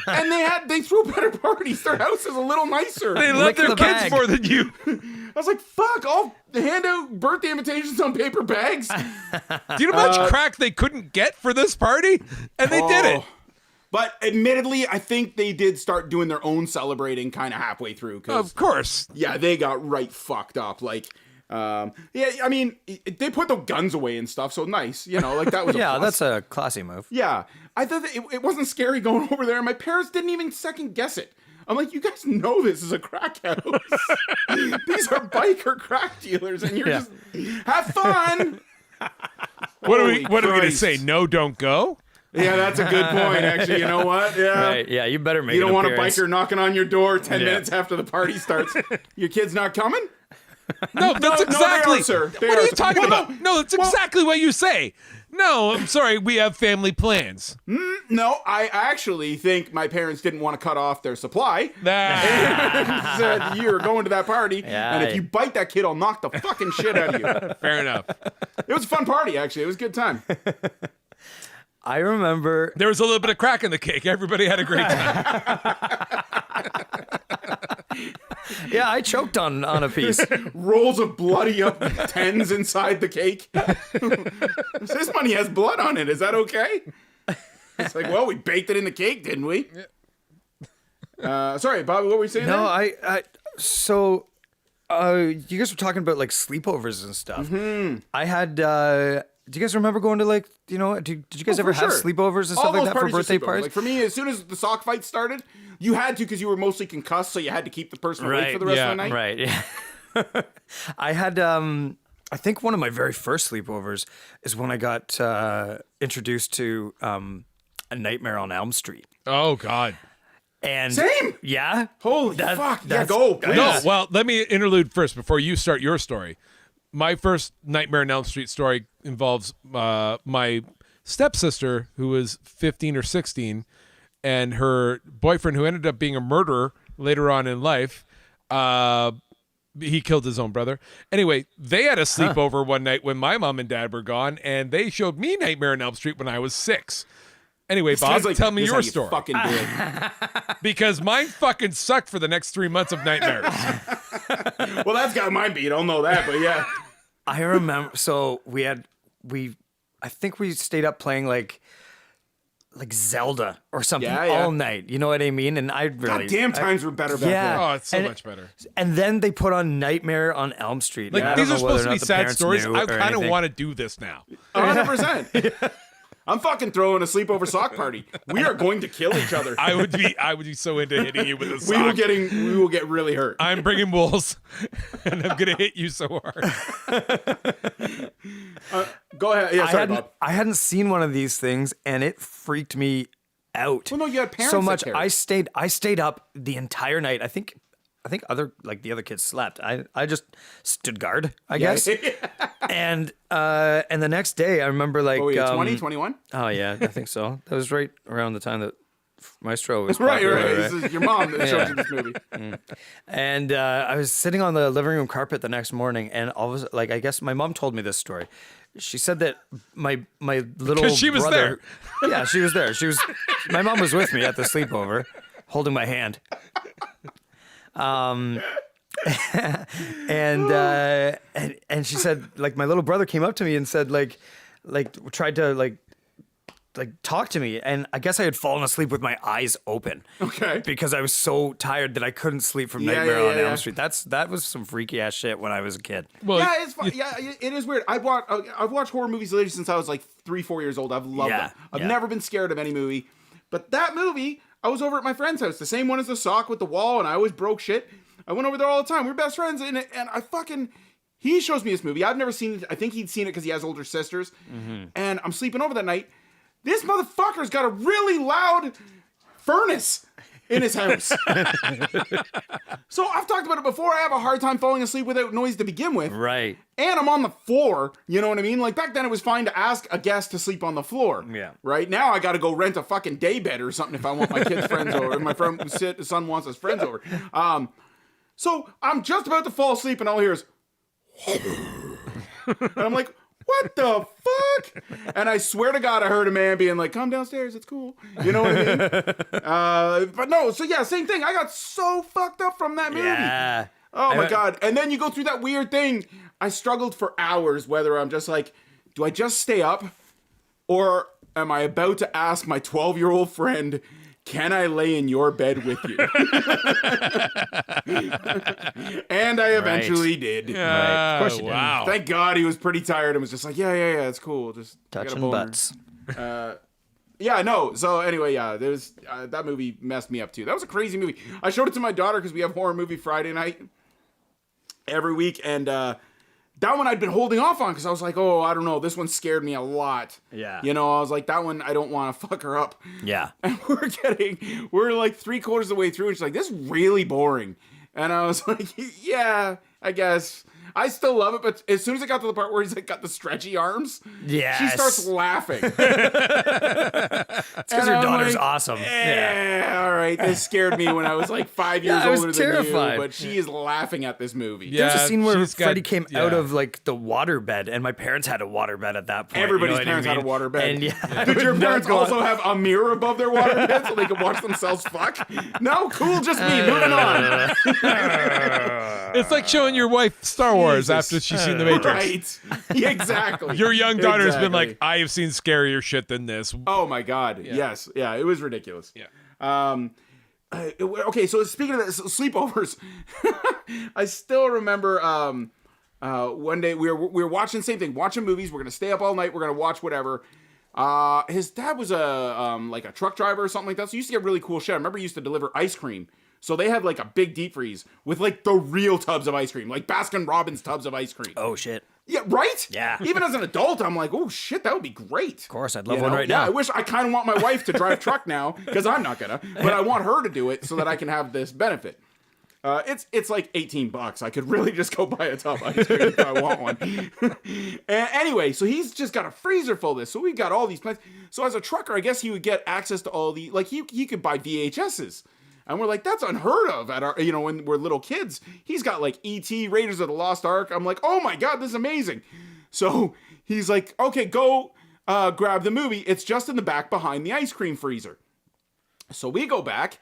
And they threw better parties. Their house is a little nicer. They love their the kids bag. more than you. I was like, fuck, I'll hand out birthday invitations on paper bags. Do you know how much crack they couldn't get for this party? And they did it. But admittedly, I think they did start doing their own celebrating kind of halfway through. Of course. Yeah, they got right fucked up. Like, yeah, I mean, they put the guns away and stuff, so nice. You know, like that was a Yeah, plus. that's a classy move. Yeah, I thought that it wasn't scary going over there. My parents didn't even second guess it. I'm like, you guys know this is a crack house. These are biker crack dealers, and you're just have fun. What are we going to Christ. say? No, don't go? Yeah, that's a good point. Actually, you know what? Yeah. Right. Yeah, you better make You don't an want a appearance. biker knocking on your door 10 Yeah. minutes after the party starts. Your kid's not coming? No, that's no, they exactly. are, sir. They What are are, you sir. talking Well, about? No, that's exactly what you say. No, I'm sorry. We have family plans. No, I actually think my parents didn't want to cut off their supply. Nah, Said, you're going to that party, Yeah. and if you bite that kid, I'll knock the fucking shit out of you. fair enough. It was a fun party, actually. It was a good time. I remember. There was a little bit of crack in the cake. Everybody had a great time. Yeah, I choked on a piece. Rolls of bloody up tens inside the cake. This money has blood on it. Is that okay? It's like, well, we baked it in the cake, didn't we? Sorry, Bobby, what were you saying? No, there? so you guys were talking about like sleepovers and stuff. Mm-hmm. I had. Do you guys remember going to like, you know, did you guys Oh, ever for have sure. sleepovers and All stuff like those that for parties are birthday sleepovers. parties? Like for me, as soon as the sock fight started, you had to because you were mostly concussed, so you had to keep the person awake Right, for the rest yeah, of the night. Right. Yeah. I had. I think one of my very first sleepovers is when I got introduced to A Nightmare on Elm Street. Oh, God. And Same. Yeah. Holy That- fuck! Yeah, that's- go. Please. No, well, let me interlude first before you start your story. My first Nightmare on Elm Street story involves my stepsister, who was 15 or 16, and her boyfriend, who ended up being a murderer later on in life. He killed his own brother. Anyway, they had a sleepover one night when my mom and dad were gone, and they showed me Nightmare on Elm Street when I was 6. Anyway, Bob, Sounds like tell me this is your how you story. Fucking do it. Because mine fucking sucked for the next 3 months of nightmares. Well, that's got my beat. I'll know that, but yeah. I remember. So I think we stayed up playing like Zelda or something Yeah, yeah. all night. You know what I mean? And I really. God damn, times were better back Yeah. then. Oh, it's so And- much better. And then they put on Nightmare on Elm Street. Like, And I these don't are know whether supposed or to be not the sad parents stories. knew I or kind of anything. want to do this now. 100%. I'm fucking throwing a sleepover sock party. We are going to kill each other. I would be so into hitting you with a We will sock. we will get really hurt. I'm bringing wolves, and I'm gonna hit you so hard. Go ahead. Yeah, sorry, Bob. I hadn't seen one of these things, and it freaked me out. Well, no, you had parents so that much. cared. I stayed up the entire night. I think the other kids slept. I just stood guard, I guess. And the next day, I remember like Oh, wait, 20, 21? Oh yeah, I think so. That was right around the time that Maestro was Right, popular, right. This is your mom that showed you this movie. And I was sitting on the living room carpet the next morning, and all of a sudden, like, I guess my mom told me this story. She said that my little 'Cause she was brother, yeah, she was there. My mom was with me at the sleepover, holding my hand. And she said, like, my little brother came up to me and said, like tried to like talk to me, and I guess I had fallen asleep with my eyes open. Okay. Because I was so tired that I couldn't sleep from Yeah, Nightmare yeah, on yeah, Elm yeah. Street. That was some freaky ass shit when I was a kid. Well, Yeah, it's fun. Yeah, it is weird. I've watched horror movies literally since I was like 3-4 years old. I've loved Yeah, them. I've yeah. never been scared of any movie. But that movie, I was over at my friend's house, the same one as the sock with the wall, and I always broke shit. I went over there all the time. We were best friends, and I fucking... he shows me this movie. I've never seen it. I think he'd seen it because he has older sisters. And I'm sleeping over that night. This motherfucker's got a really loud furnace in his house. So I've talked about it before. I have a hard time falling asleep without noise to begin with. Right. And I'm on the floor. You know what I mean? Like back then it was fine to ask a guest to sleep on the floor. Yeah. Right? Now I got to go rent a fucking day bed or something if I want my kids' friends over. If my son wants his friends over. So I'm just about to fall asleep and all I hear is... and I'm like... What the fuck? And I swear to God, I heard a man being like, come downstairs, it's cool. You know what I mean? But no, so yeah, same thing. I got so fucked up from that movie. Yeah. Oh my God. And then you go through that weird thing. I struggled for hours whether I'm just like, do I just stay up? Or am I about to ask my 12-year-old friend, can I lay in your bed with you? And I eventually did. Right. Of course you did. Wow. Thank God he was pretty tired and was just like, yeah, it's cool. Just I got a Touching boner. butts. Yeah, no. So anyway, yeah, there was that movie messed me up too. That was a crazy movie. I showed it to my daughter because we have horror movie Friday night every week, and that one I'd been holding off on because I was like, oh, I don't know, this one scared me a lot. Yeah. You know, I was like, that one I don't want to fuck her up. Yeah. And we're like 3/4 of the way through, and she's like, this is really boring. And I was like, yeah, I guess. I still love it, but as soon as it got to the part where he's like got the stretchy arms, Yes. she starts laughing. It's because your daughter's awesome. Yeah, all right. This scared me when I was like 5 years I was older terrified. than you, but she is laughing at this movie. Yeah. There's a scene where she's got- Freddie came yeah. out of like the waterbed, and my parents had a waterbed at that point. Everybody's you know what parents I had a mean? waterbed. And yeah, Did your not parents go on- also have a mirror above their waterbed so they could watch themselves fuck? No? Cool, just me. Moving on. It's like showing your wife Star Wars Jesus. after she's seen The Matrix. Right. Yeah, exactly. Your young daughter has been Exactly. like, I have seen scarier shit than this. Oh my God. Yes. Yeah, it was ridiculous. Yeah. Okay, so speaking of this, sleepovers, I still remember one day we were watching the same thing, watching movies. We're gonna stay up all night. We're gonna watch whatever. His dad was like a truck driver or something like that. So he used to get really cool shit. I remember he used to deliver ice cream. So they had like a big deep freeze with like the real tubs of ice cream, like Baskin Robbins tubs of ice cream. Oh shit. Yeah, right? Yeah. Even as an adult, I'm like, oh shit, that would be great. Of course, I'd love You one know? right Yeah, now. I wish I kind of want my wife to drive truck now because I'm not gonna, but I want her to do it so that I can have this benefit. It's like $18. I could really just go buy a tub of ice cream if I want one. Anyway, so he's just got a freezer full of this. So we've got all these plants. So as a trucker, I guess he would get access to all the, like he could buy VHSs. And we're like, that's unheard of at our, when we're little kids. He's got like E.T., Raiders of the Lost Ark. I'm like, oh my God, this is amazing. So he's like, okay, go grab the movie. It's just in the back behind the ice cream freezer. So we go back.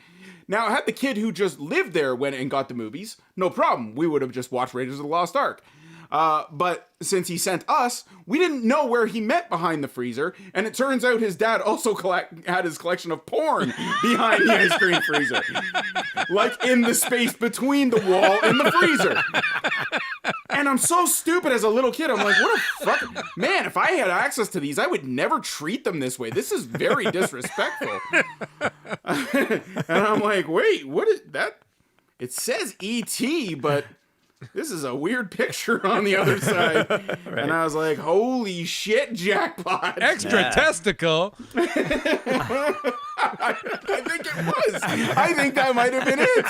Now, had the kid who just lived there went and got the movies, no problem. We would have just watched Raiders of the Lost Ark. But since he sent us, we didn't know where he met behind the freezer. And it turns out his dad also had his collection of porn behind the ice cream freezer. Like in the space between the wall and the freezer. And I'm so stupid as a little kid. I'm like, what a fuck. Man, if I had access to these, I would never treat them this way. This is very disrespectful. And I'm like, wait, what is that? It says E.T., but this is a weird picture on the other side. Right. And I was like, holy shit, jackpot. Extra testicle. I think it was. I think that might have been it.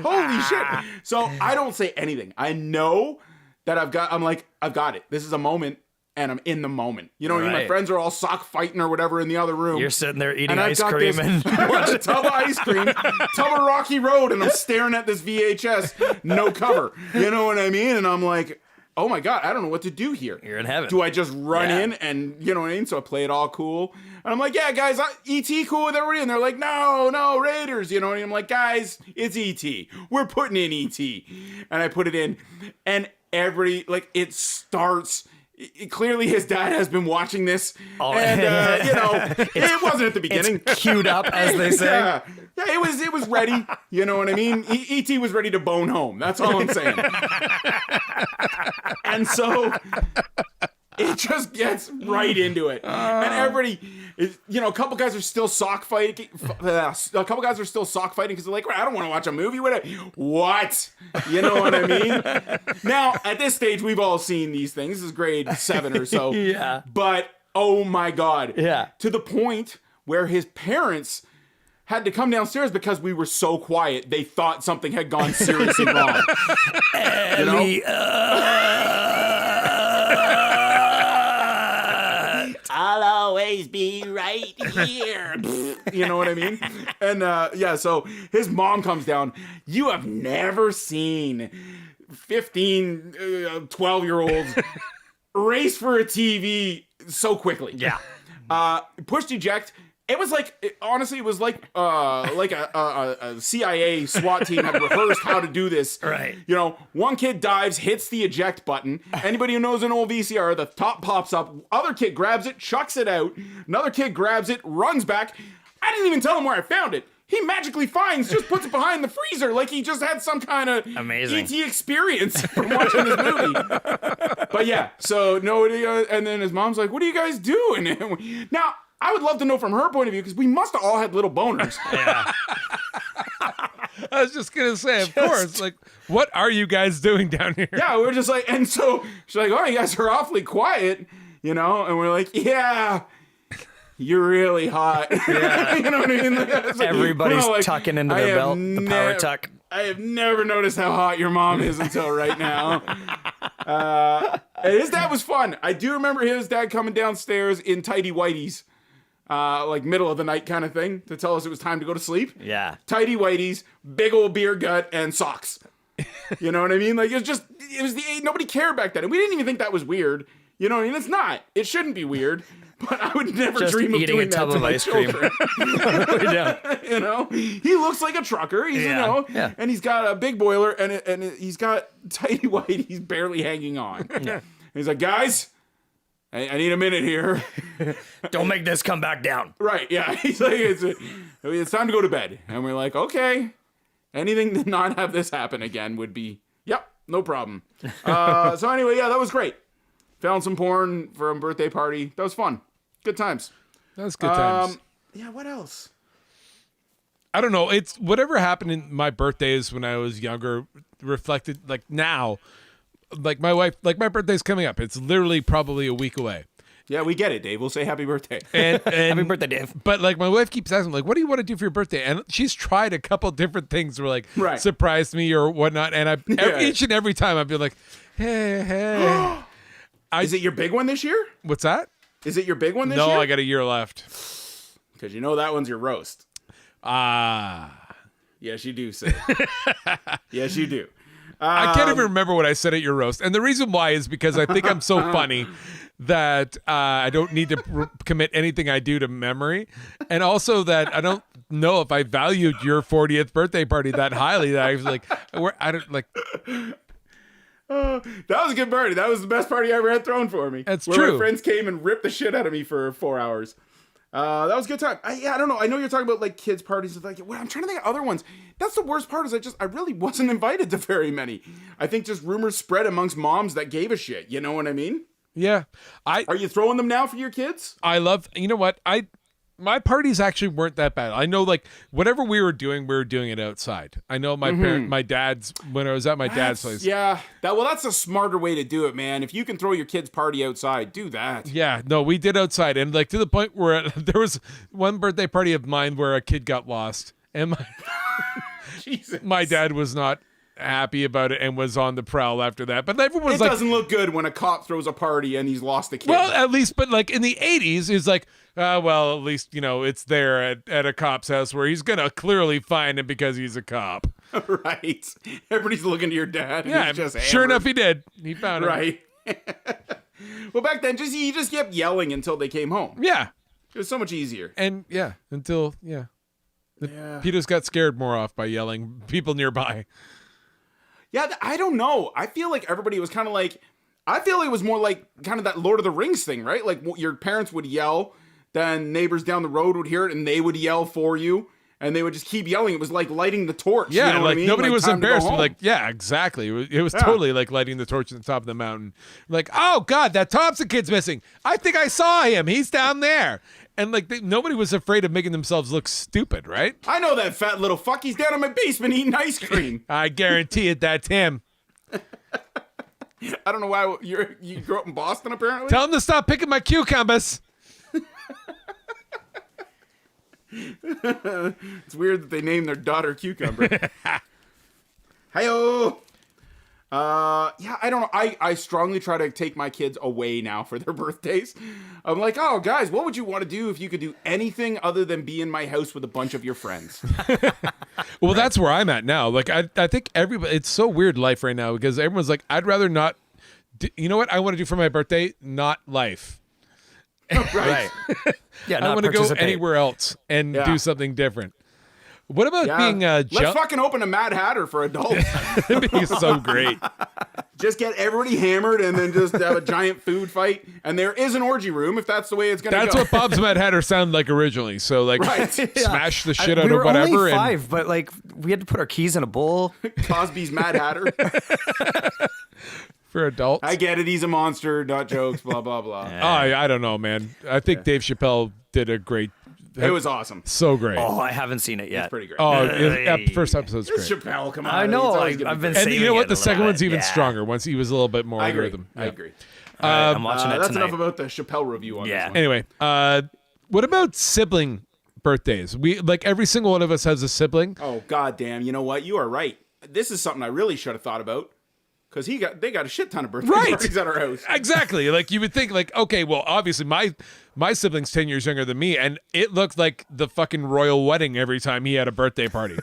Holy shit. So I don't say anything. I know that I've got it. This is a moment. And I'm in the moment. You know what I mean? My Right. friends are all sock fighting or whatever in the other room. You're sitting there eating and I've ice got cream this, and a tub of ice cream, tub of Rocky Road, and I'm staring at this VHS, no cover. You know what I mean? And I'm like, oh my God, I don't know what to do here. You're in heaven. Do I just run Yeah. in and, you know what I mean? So I play it all cool. And I'm like, yeah, guys, E.T. cool with everybody? And they're like, no, Raiders. You know what I mean? I'm like, guys, it's E.T. We're putting in E.T. And I put it in. And it starts... Clearly, his dad has been watching this, and it wasn't at the beginning. It's queued up, as they say. Yeah, it was ready. You know what I mean? E.T. was ready to bone home. That's all I'm saying. And so It just gets right into it. And everybody, a couple guys are still sock fighting. A couple guys are still sock fighting because they're like, I don't want to watch a movie. What? You know what I mean? Now, at this stage, we've all seen these things. This is grade 7 or so. Yeah. But, oh my God. Yeah. To the point where his parents had to come downstairs because we were so quiet. They thought something had gone seriously wrong. You know? I'll always be right here. You know what I mean? And so his mom comes down. You have never seen 15, 12-year-olds race for a TV so quickly. Yeah. Pushed eject. It was like, honestly, it was like a CIA SWAT team had rehearsed how to do this. Right. One kid dives, hits the eject button. Anybody who knows an old VCR, the top pops up. Other kid grabs it, chucks it out. Another kid grabs it, runs back. I didn't even tell him where I found it. He magically just puts it behind the freezer like he just had some kind of amazing ET experience from watching this movie. But yeah, so nobody, and then his mom's like, what are you guys doing? Now, I would love to know from her point of view, because we must have all had little boners. Yeah. I was just gonna say, of course. Like, what are you guys doing down here? Yeah, we're just like, and so she's like, oh, you guys are awfully quiet, and we're like, yeah, you're really hot. Yeah. You know what I mean? Like, everybody's tucking into their belt, the power tuck. I have never noticed how hot your mom is until right now. And his dad was fun. I do remember his dad coming downstairs in tighty whities. Like middle of the night kind of thing to tell us it was time to go to sleep. Yeah. Tighty whities, big old beer gut, and socks. You know what I mean? Like, it was nobody cared back then. And we didn't even think that was weird. You know what I mean? It's not. It shouldn't be weird. But I would never Just dream of eating doing a that tub to of my ice cream. children. He looks like a trucker. He's, Yeah. and he's got a big boiler, and he's got tighty whities. He's barely hanging on. Yeah. He's like, guys, I need a minute here. Don't make this come back down. Right, yeah. He's like, it's time to go to bed. And we're like, okay. Anything to not have this happen again would be, yep, no problem. So anyway, yeah, that was great. Found some porn for a birthday party. That was fun. Good times. That was good times. Yeah, what else? I don't know. It's whatever happened in my birthdays when I was younger reflected like now. Like my wife, like my birthday's coming up. It's literally probably a week away. Yeah, we get it, Dave. We'll say happy birthday. And Happy birthday, Dave. But like my wife keeps asking, like, what do you want to do for your birthday? And she's tried a couple different things where like Right. surprise me or whatnot. And each and every time I'd be like, hey. Is it your big one this year? What's that? Is it your big one this No, year? I got a year left. Because that one's your roast. Yes, you do, sir. Yes, you do. I can't even remember what I said at your roast. And the reason why is because I think I'm so funny that I don't need to commit anything I do to memory. And also that I don't know if I valued your 40th birthday party that highly that I was like, I don't like. That was a good party. That was the best party I ever had thrown for me. That's where true. My friends came and ripped the shit out of me for 4 hours. That was a good time. I don't know. I know you're talking about like kids parties. Like, I'm trying to think of other ones. That's the worst part is I really wasn't invited to very many. I think just rumors spread amongst moms that gave a shit. You know what I mean? Yeah. Are you throwing them now for your kids? I love, you know what? My parties actually weren't that bad. I know like whatever we were doing it outside. I know my dad's, when I was at my dad's place. Yeah. That's a smarter way to do it, man. If you can throw your kid's party outside, do that. Yeah, no, we did outside. And like to the point where there was one birthday party of mine where a kid got lost. And my dad was not happy about it and was on the prowl after that. But everyone was it like, doesn't look good when a cop throws a party and he's lost a kid. well, at least, but like in the 80s, it's like, well, at least, it's there at a cop's house where he's going to clearly find him because he's a cop. Right. Everybody's looking to your dad. And Yeah, he's just sure hammered. enough, he did. He found him. Right. Well, back then, you just kept yelling until they came home. Yeah. It was so much easier. And until, Peter's got scared more off by yelling people nearby. Yeah, I don't know. I feel like everybody was kind of like, I feel it was more like kind of that Lord of the Rings thing, right? Like your parents would yell, then neighbors down the road would hear it and they would yell for you. and they would just keep yelling. It was like lighting the torch. Yeah, you know what like I mean? nobody Like, was time to go embarrassed. home. Like, yeah, exactly. It was totally like lighting the torch at the top of the mountain. Like, oh God, that Thompson kid's missing. I think I saw him. He's down there. And like nobody was afraid of making themselves look stupid, right? I know that fat little fuck. He's down in my basement eating ice cream. I guarantee it. That's him. I don't know why you grew up in Boston, apparently. Tell him to stop picking my cucumbers. It's weird that they named their daughter Cucumber. Hi-oh. Yeah, I don't know. I strongly try to take my kids away now for their birthdays. I'm like, oh, guys, what would you want to do if you could do anything other than be in my house with a bunch of your friends? Well, that's where I'm at now. Like, I think everybody, it's so weird life right now because everyone's like, I'd rather not, you know what I want to do for my birthday? Not life. Right. Yeah, I want to go anywhere else and do something different. What about being Let's fucking open a Mad Hatter for adults. It'd be so great. Just get everybody hammered and then just have a giant food fight. And there is an orgy room if that's the way it's going to go. That's what Bob's Mad Hatter sounded like originally. So, like, smash the shit out we of were whatever. Only 5, but like we had to put our keys in a bowl. Cosby's Mad Hatter. For adults. I get it. He's a monster. Not jokes. Blah, blah, blah. I don't know, man. I think Dave Chappelle did a great. It was awesome. So great. Oh, I haven't seen it yet. It's pretty great. Oh, first episode's great. Chappelle, come on. I know. He's always gonna I've be been And saving you know what? it The a second little one's bit. even Yeah. stronger once he was a little bit more I in agree. rhythm. I agree. All right, I'm watching it That's tonight. enough about the Chappelle review on this one. Anyway, what about sibling birthdays? We like every single one of us has a sibling. Oh, goddamn. You know what? You are right. This is something I really should have thought about. Because they got a shit ton of birthday parties at our house. Exactly. Like you would think, like, okay, well, obviously my sibling's 10 years younger than me, and it looked like the fucking royal wedding every time he had a birthday party.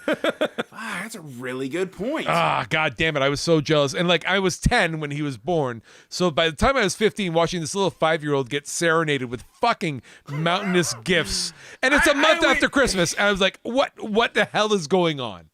That's a really good point. God damn it. I was so jealous. And like I was 10 when he was born. So by the time I was 15, watching this little 5-year-old get serenaded with fucking mountainous gifts. And it's a month after Christmas. And I was like, what the hell is going on?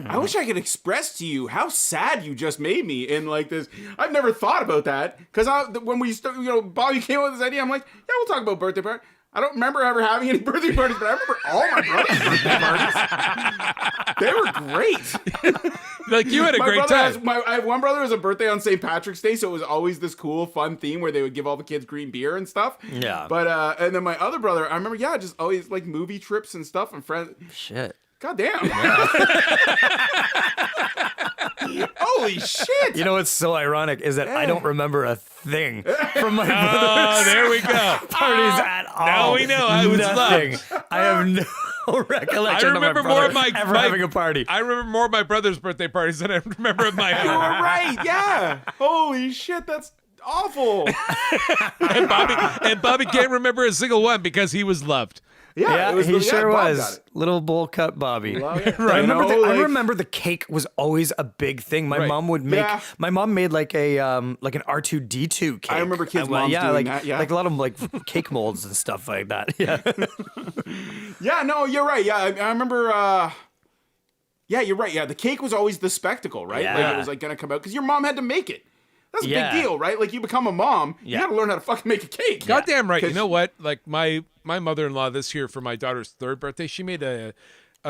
I wish I could express to you how sad you just made me in like this. I've never thought about that because when we Bobby came up with this idea, I'm like, yeah, we'll talk about birthday party. I don't remember ever having any birthday parties, but I remember all my brother's birthday parties. They were great. Like you had a great time. I have one brother who has a birthday on St. Patrick's Day, so it was always this cool, fun theme where they would give all the kids green beer and stuff. Yeah. But and then my other brother, I remember, just always like movie trips and stuff and friends. Shit. God damn. Holy shit. You know what's so ironic is that I don't remember a thing from my brother's Oh, there we go. parties at all. Now we know I was Nothing. loved. I have no recollection I remember of more of my ever having a party. I remember more of my brother's birthday parties than I remember of my You own. were right, yeah. Holy shit, that's awful. And Bobby can't remember a single one because he was loved. Yeah, it was he the- sure Bob got was. it. Little bowl cut Bobby. Right. I remember, You know, I like- remember the cake was always a big thing. My Right. mom would make. Yeah. My mom made like a like an R2D2 cake. I remember kids' Well, moms yeah, doing like, that, yeah. like a lot of like cake molds and stuff like that. Yeah, Yeah, no, you're right. Yeah, I remember. Yeah, you're right. Yeah, the cake was always the spectacle, right? Like Yeah. it was like gonna come out because your mom had to make it. That's a Yeah. big deal, right? Like you become a mom, Yeah. you got to learn how to fucking make a cake. Goddamn right. You 'Cause- know what? Like my mother-in-law this year for my daughter's 3rd birthday, she made a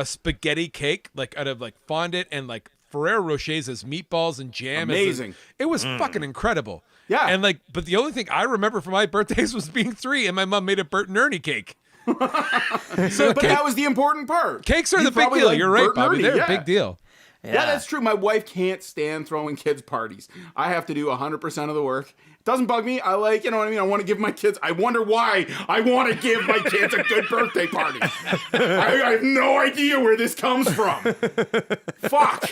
spaghetti cake like out of like fondant and like Ferrero Rochers as meatballs and jam. Amazing. It was fucking incredible. Yeah. And like, but the only thing I remember from my birthdays was being 3, and my mom made a Bert and Ernie cake. So But that was the important part. cakes are You the big probably deal. like You're right, Bert and Bobby. Ernie, They're yeah. a big deal. Yeah, that's true. My wife can't stand throwing kids parties. I have to do 100% of the work. It doesn't bug me. I like, you know what I mean? I want to give my kids, I wonder why I want to give my kids a good birthday party. I have no idea where this comes from. Fuck.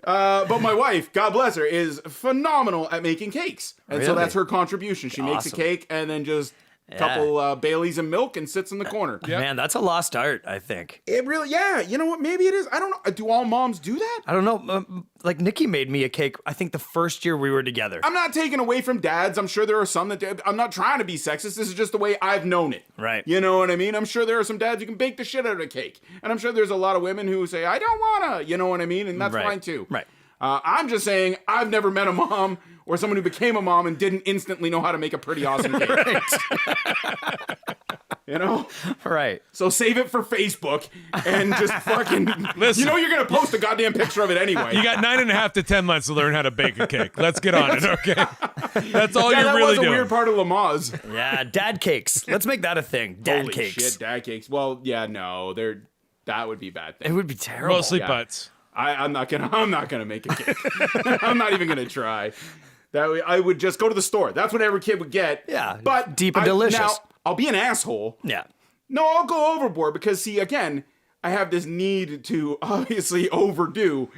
But my wife, God bless her, is phenomenal at making cakes. And so Really? that's her contribution. She makes a Awesome. cake and then just a couple Baileys and milk and sits in the corner. Man, that's a lost art. I think. It really, yeah. You know what? Maybe it is. I don't know. Do all moms do that? I don't know. Like Nikki made me a cake. I think the first year we were together. I'm not taking away from dads. I'm sure there are some that do. I'm not trying to be sexist. This is just the way I've known it. Right. You know what I mean? I'm sure there are some dads who can bake the shit out of a cake. And I'm sure there's a lot of women who say, I don't wanna. You know what I mean? And that's Right. fine too. Right. I'm just saying, I've never met a mom or someone who became a mom and didn't instantly know how to make a pretty awesome cake. You know? Right. So save it for Facebook and just fucking... Listen. You know you're going to post a goddamn picture of it anyway. You got 9.5 to 10 months to learn how to bake a cake. Let's get on it, okay? That's all yeah, you're that really was a doing. weird part of Lamaze. Yeah, dad cakes. Let's make that a thing. Dad Holy cakes. shit, dad cakes. Well, yeah, no, that would be a bad thing. It would be terrible. Mostly Yeah. butts. I'm not gonna make a cake. I'm not even gonna try. That way, I would just go to the store. That's what every kid would get. Yeah, but deep and delicious. Now, I'll be an asshole. Yeah. No, I'll go overboard because, see, again, I have this need to obviously overdo.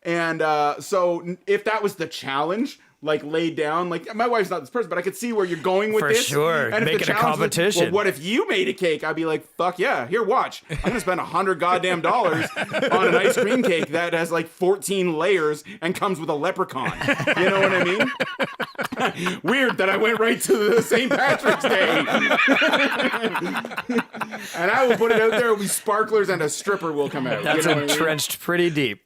And so if that was the challenge, like laid down, like my wife's not this person, but I could see where you're going with For this. sure. And Make if it the a challenge was, competition. well, what if you made a cake? I'd be like, fuck yeah, here, watch. I'm going to spend $100 goddamn on an ice cream cake that has like 14 layers and comes with a leprechaun. You know what I mean? Weird that I went right to the St. Patrick's Day. And I will put it out there with sparklers and a stripper will come out. That's you know what I mean? entrenched pretty deep.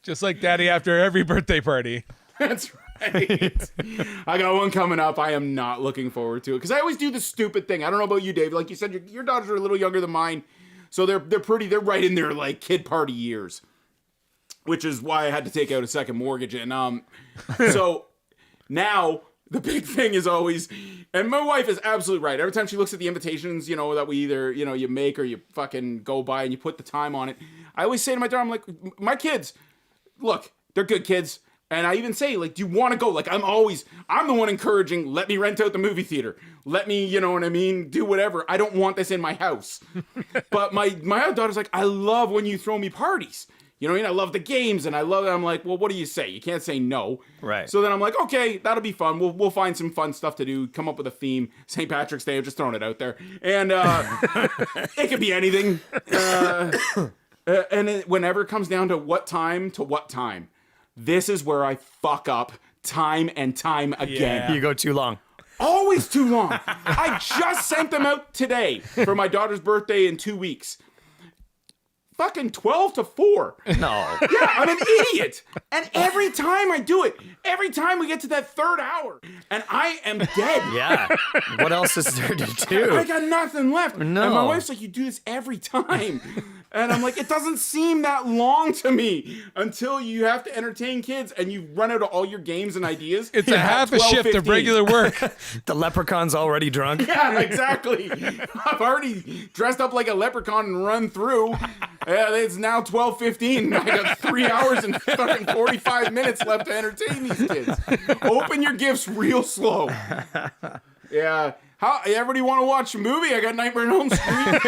Just like Daddy after every birthday party. That's right. I got one coming up. I am not looking forward to it because I always do the stupid thing. I don't know about you, Dave. Like you said, your daughters are a little younger than mine, so they're right in their like kid party years, which is why I had to take out a second mortgage. And so now the big thing is always, and my wife is absolutely right. Every time she looks at the invitations, you know, that we either you make or you fucking go by and you put the time on it, I always say to my daughter, I'm like, my kids, look, they're good kids. And I even say, like, do you want to go? Like, I'm the one encouraging, let me rent out the movie theater. Let me, you know what I mean, do whatever. I don't want this in my house. But my other daughter's like, I love when you throw me parties. You know what I mean? I love the games and I love it. I'm like, well, what do you say? You can't say no. Right. So then I'm like, okay, that'll be fun. We'll find some fun stuff to do. Come up with a theme. St. Patrick's Day. I'm just throwing it out there. And it could be anything. Whenever it comes down to what time, this is where I fuck up time and time again. Yeah. You go too long. Always too long. I just sent them out today for my daughter's birthday in 2 weeks. Fucking 12 to 4. No. Yeah, I'm an idiot. And every time I do it, every time we get to that third hour, and I am dead. Yeah. What else is there to I do? got nothing left. No. And my wife's like, you do this every time. And I'm like, it doesn't seem that long to me until you have to entertain kids and you run out of all your games and ideas. It's a at half a 12, shift of 15. regular work. The leprechaun's already drunk. Yeah, exactly. I've already dressed up like a leprechaun and run through. It's now 12:15. I got 3 hours and fucking 45 minutes left to entertain these kids. Open your gifts real slow. Yeah. Everybody want to watch a movie? I got Nightmare on Elm Street.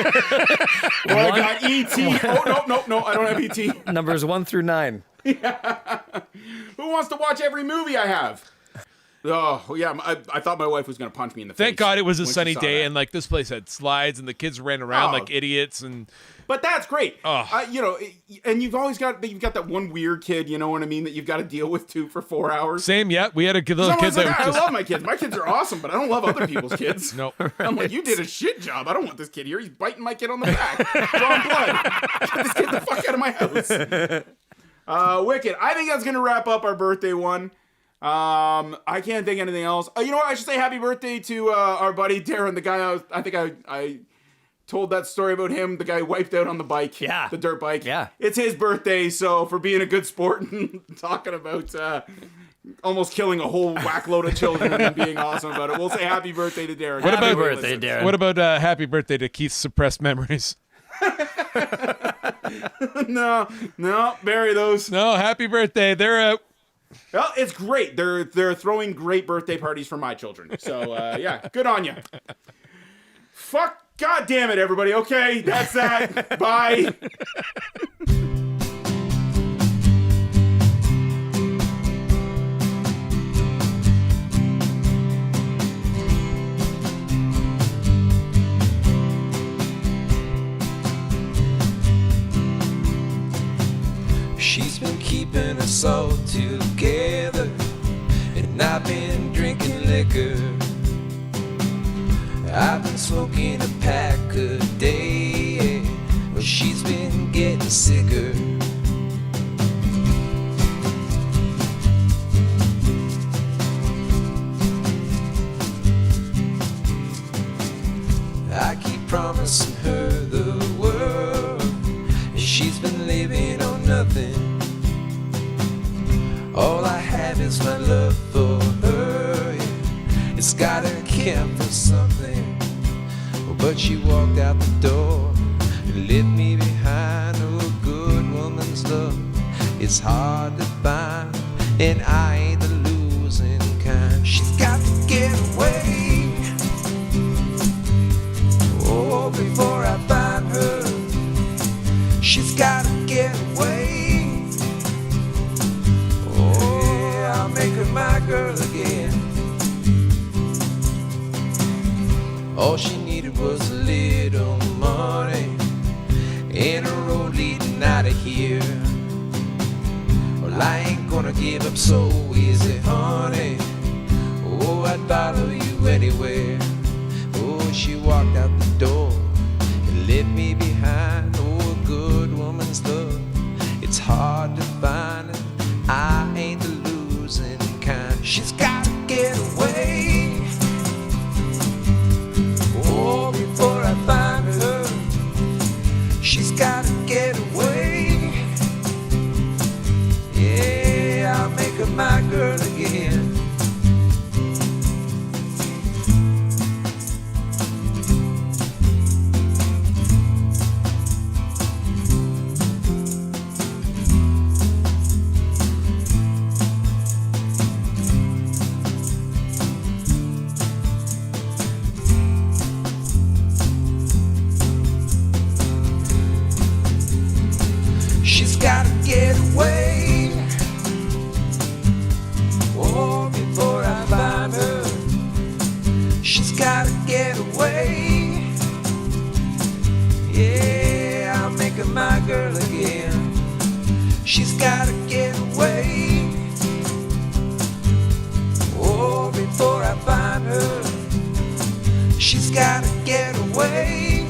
Well, I got E.T. Oh, no, I don't have E.T. Numbers 1 through 9. Who wants to watch every movie I have? Oh, yeah, I thought my wife was going to punch me in the face. Thank God it was a when she sunny saw day that. and like this place had slides and the kids ran around Oh. like idiots and But that's great. Oh. And you've got that one weird kid, you know what I mean, that you've got to deal with too for 4 hours. same. Yeah, we had a little Someone's kids like, that I were just love my kids. My kids are awesome, but I don't love other people's kids. Nope. I'm like, you did a shit job. I don't want this kid here. He's biting my kid on the back. Drawing blood. Get this kid the fuck out of my house. Wicked. I think that's going to wrap up our birthday one. I can't think of anything else. You know what? I should say happy birthday to our buddy Darren, the guy I think I told that story about him, the guy who wiped out on the bike. Yeah. The dirt bike. Yeah. It's his birthday, so for being a good sport and talking about almost killing a whole whack load of children and being awesome about it, we'll say happy birthday to Darren. Happy Happy birthday, Darren. What about happy birthday to Keith's suppressed memories? No, bury those. No, happy birthday. They're out. Well, it's great. They're throwing great birthday parties for my children. So yeah, good on you. Fuck, god damn it, everybody. Okay, that's that. Bye. She's been keeping us all together, and I've been drinking liquor. I've been smoking a pack a day, but she's been getting sicker. miss my love for her. Yeah. It's gotta count for something. But she walked out the door and left me behind. Oh, a good woman's love, it's hard to find, and I ain't the losing kind. She's got to get away, oh, before I find her. She's got to get away, oh, yeah, I'll make her my girl again. All she needed was a little money and a road leading out of here. Well, I ain't gonna give up so easy, honey. Oh, I'd follow you anywhere. Oh, she walked out the door and left me behind. Oh, a good woman's love, it's hard to find, and I ain't the losing kind. She's got to get away, oh, before I find her. She's gotta get away, yeah, I'll make her my girl again. She's gotta get away, oh, before I find her. She's gotta get away, yeah, I'll make her my girl again. She's gotta get away, oh, before I find her. She's gotta get away,